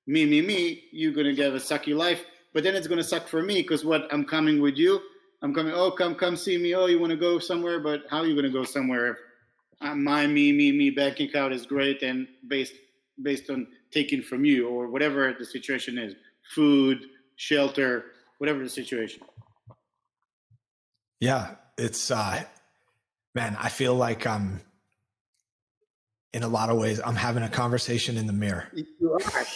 Speaker 3: me, you're going to get a sucky life, but then it's going to suck for me, because I'm coming with you. I'm coming, oh, come see me. Oh, you want to go somewhere, but how are you going to go somewhere if my me bank account is great and based on taking from you, or whatever the situation is, food, shelter, whatever the situation.
Speaker 1: Yeah, it's man, I feel like I'm in a lot of ways I'm having a conversation in the mirror.
Speaker 3: You are.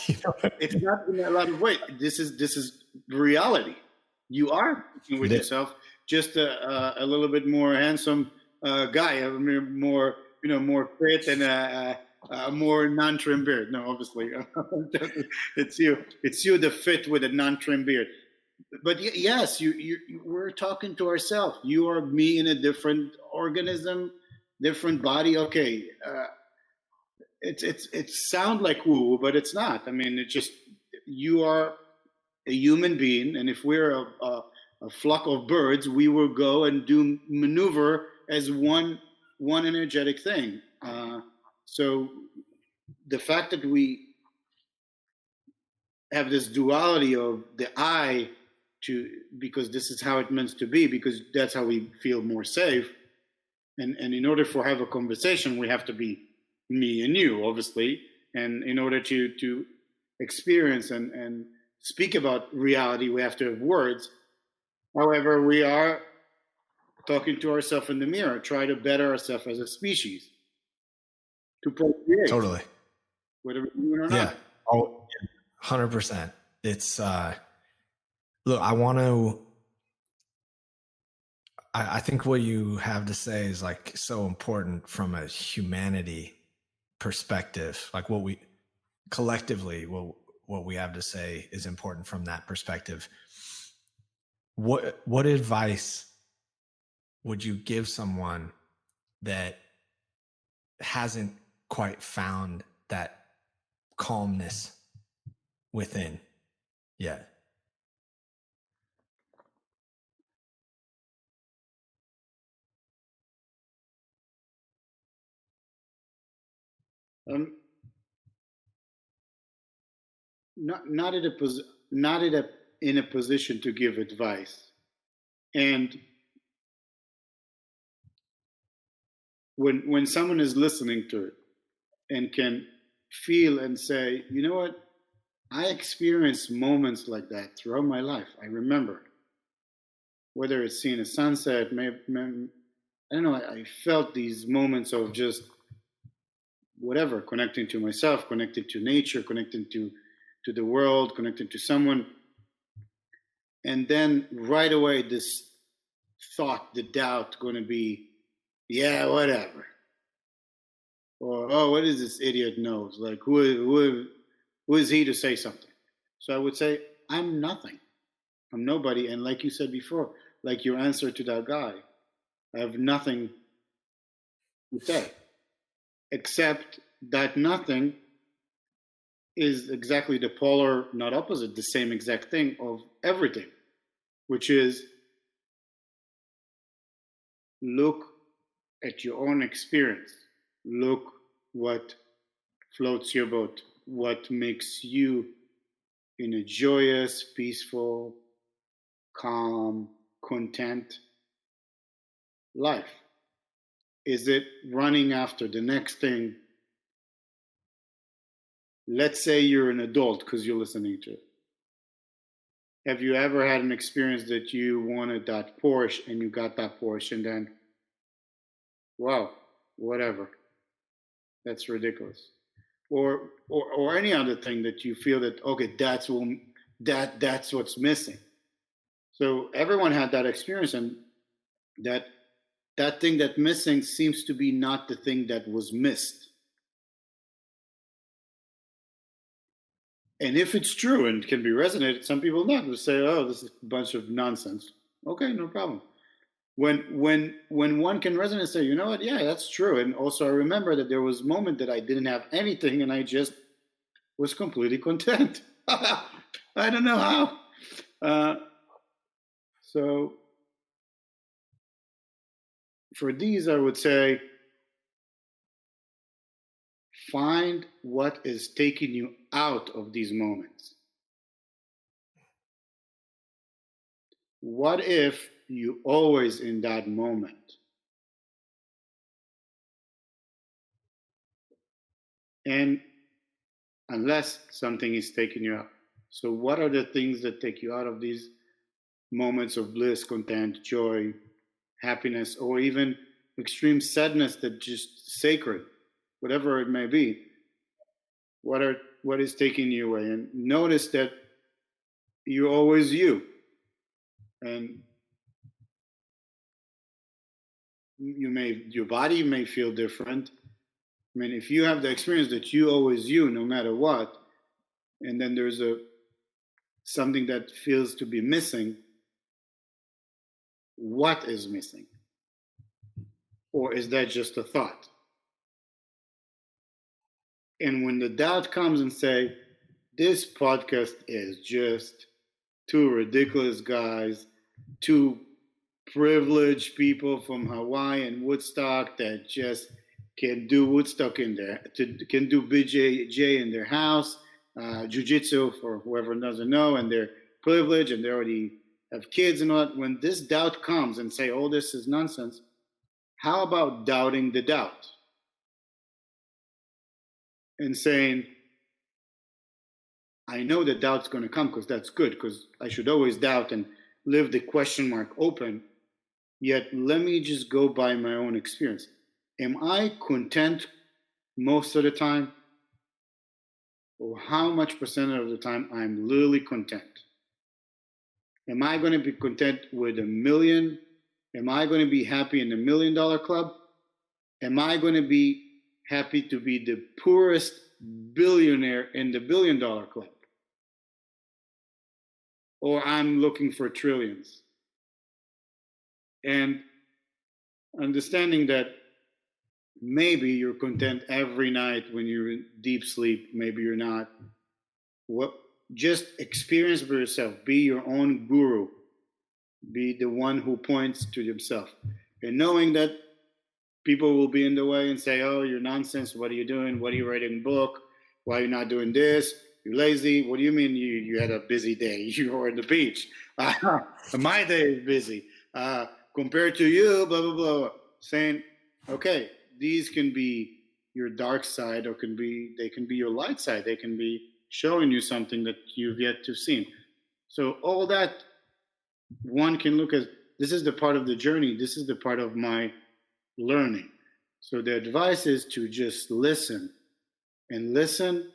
Speaker 3: It's not in a lot of ways. This is reality. You are with yourself, just a little bit more handsome guy, more fit, and a more non-trim beard. No, obviously, it's you. It's you, the fit with a non-trim beard. but yes, we're talking to ourselves. You are me in a different organism, different body. Okay, it sounds like woo, but it's not. I mean, it just you are a human being, and if we're a flock of birds, we will go and do maneuver as one energetic thing. So the fact that we have this duality of the I to because this is how it meant to be, because that's how we feel more safe. And in order for have a conversation, we have to be me and you, obviously. And in order to experience and speak about reality, we have to have words. However, we are talking to ourselves in the mirror, try to better ourselves as a species, to procreate,
Speaker 1: Totally.
Speaker 3: whether we do it or
Speaker 1: Yeah.
Speaker 3: not.
Speaker 1: Oh, 100%. It's look, I think what you have to say is like so important from a humanity perspective. Like what we collectively, what we have to say is important from that perspective. What advice would you give someone that hasn't quite found that calmness within yet?
Speaker 3: Um, not at a not at a in a position to give advice. And when someone is listening to it and can feel and say, you know what, I experienced moments like that throughout my life. I remember whether it's seeing a sunset, I don't know. I felt these moments of just whatever, connecting to myself, connected to nature, connecting to the world, connecting to someone, and then right away this thought, the doubt, going to be, yeah, whatever, or oh, what is this idiot knows? Like who is he to say something? So I would say I'm nothing. I'm nobody. And like you said before, like your answer to that guy, I have nothing to say except that nothing is exactly the polar, not opposite, the same exact thing of everything, which is look at your own experience. Look what floats your boat, what makes you in a joyous, peaceful, calm, content life. Is it running after the next thing? Let's say you're an adult because you're listening to it. Have you ever had an experience that you wanted that Porsche and you got that Porsche and then, wow, whatever, that's ridiculous? Or any other thing that you feel that okay, that's what's missing. So everyone had that experience, and that that thing that missing seems to be not the thing that was missed. And if it's true and can be resonated, some people not will say, "Oh, this is a bunch of nonsense." Okay, no problem. When one can resonate and say, "You know what? Yeah, that's true." And also, I remember that there was a moment that I didn't have anything, and I just was completely content. I don't know how. So for these, I would say find what is taking you out of these moments. What if you always in that moment? And unless something is taking you out. So what are the things that take you out of these moments of bliss, content, joy, happiness, or even extreme sadness that just sacred, whatever it may be? What is taking you away? And notice that you're always you. And your body may feel different. I mean, if you have the experience that you always you, no matter what, and then there's a something that feels to be missing, what is missing? Or is that just a thought? And when the doubt comes and say, this podcast is just two ridiculous guys, two privileged people from Hawaii and Woodstock that just can do Woodstock in there, can do BJJ in their house, jiu-jitsu for whoever doesn't know, and they're privileged and they already have kids and all that. When this doubt comes and say, oh, this is nonsense, how about doubting the doubt? And saying, I know that doubt's going to come because that's good, because I should always doubt and leave the question mark open. Yet let me just go by my own experience. Am I content most of the time? Or how much percent of the time I'm literally content? Am I going to be content with $1 million? Am I going to be happy in the $1 million club? Am I going to be happy to be the poorest billionaire in the $1 billion club? Or I'm looking for trillions? And understanding that maybe you're content every night when you're in deep sleep, maybe you're not. Just experience for yourself. Be your own guru. Be the one who points to yourself. And knowing that people will be in the way and say, oh, you're nonsense. What are you doing? What are you writing a book? Why are you not doing this? You're lazy. What do you mean you had a busy day? You were on the beach. My day is busy. Compared to you, blah, blah, blah. Saying, okay, these can be your dark side, or they can be your light side. They can be showing you something that you've yet to see. So all that one can look at, this is the part of the journey. This is the part of my learning. So the advice is to just listen, and listen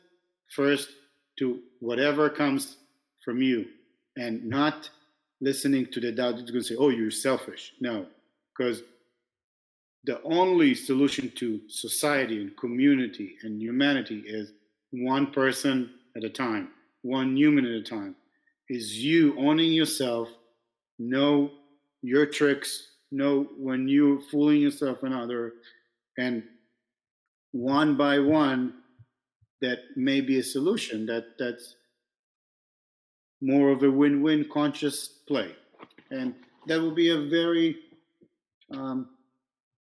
Speaker 3: first to whatever comes from you, and not listening to the doubt that's going to say, oh, you're selfish. No, because the only solution to society and community and humanity is one person at a time, one human at a time. Is you owning yourself, know your tricks, know when you're fooling yourself and other, and one by one, that may be a solution that's more of a win-win conscious play. And that will be a very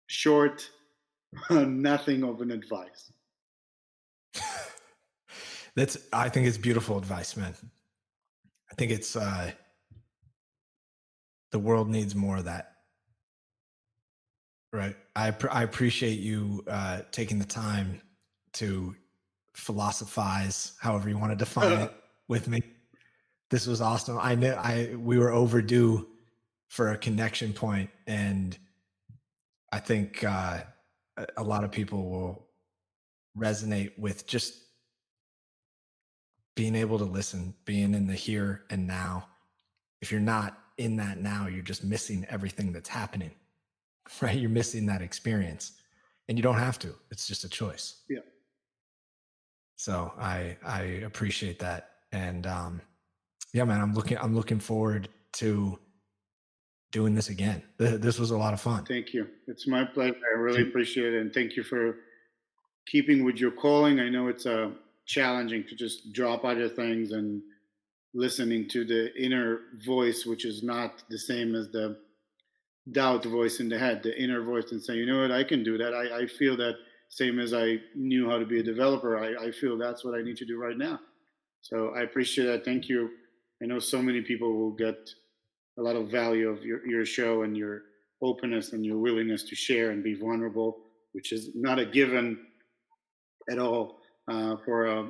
Speaker 3: short, nothing of an advice.
Speaker 1: I think it's beautiful advice, man. I think it's, the world needs more of that. Right. I appreciate you taking the time to philosophize, however you want to define it, with me. This was awesome. I know we were overdue for a connection point, and I think a lot of people will resonate with just being able to listen, being in the here and now. If you're not in that now, you're just missing everything that's happening, right? You're missing that experience, and you don't have to. It's just a choice.
Speaker 3: Yeah.
Speaker 1: So I appreciate that. And yeah, man, I'm looking forward to doing this again. This was a lot of fun.
Speaker 3: Thank you. It's my pleasure. I really appreciate it. And thank you for keeping with your calling. I know it's challenging to just drop other things and listening to the inner voice, which is not the same as the doubt voice in the head, the inner voice, and say, you know what, I can do that. I feel that same as I knew how to be a developer. I feel that's what I need to do right now. So I appreciate that. Thank you. I know so many people will get a lot of value of your show and your openness and your willingness to share and be vulnerable, which is not a given at all for a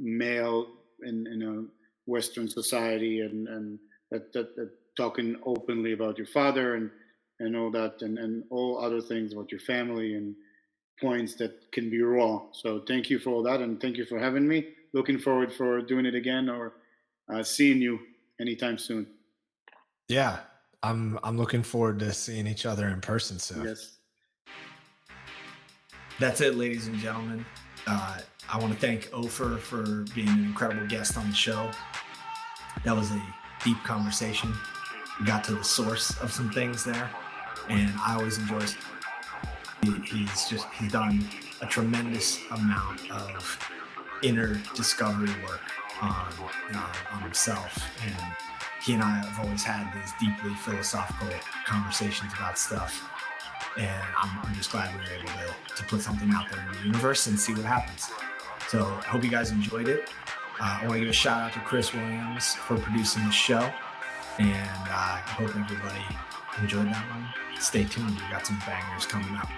Speaker 3: male in a Western society, and that talking openly about your father and all that, and all other things about your family and points that can be raw. So thank you for all that, and thank you for having me. Looking forward for doing it again, or seeing you anytime soon.
Speaker 1: Yeah, I'm looking forward to seeing each other in person soon.
Speaker 3: Yes.
Speaker 1: That's it, ladies and gentlemen. I want to thank Ofer for being an incredible guest on the show. That was a deep conversation. We got to the source of some things there, and I always enjoy. He's done a tremendous amount of inner discovery work on himself, and he and I have always had these deeply philosophical conversations about stuff. And I'm just glad we were able to put something out there in the universe and see what happens. So I hope you guys enjoyed it. I want to give a shout out to Chris Williams for producing the show, and I hope everybody enjoyed that one. Stay tuned, we got some bangers coming up.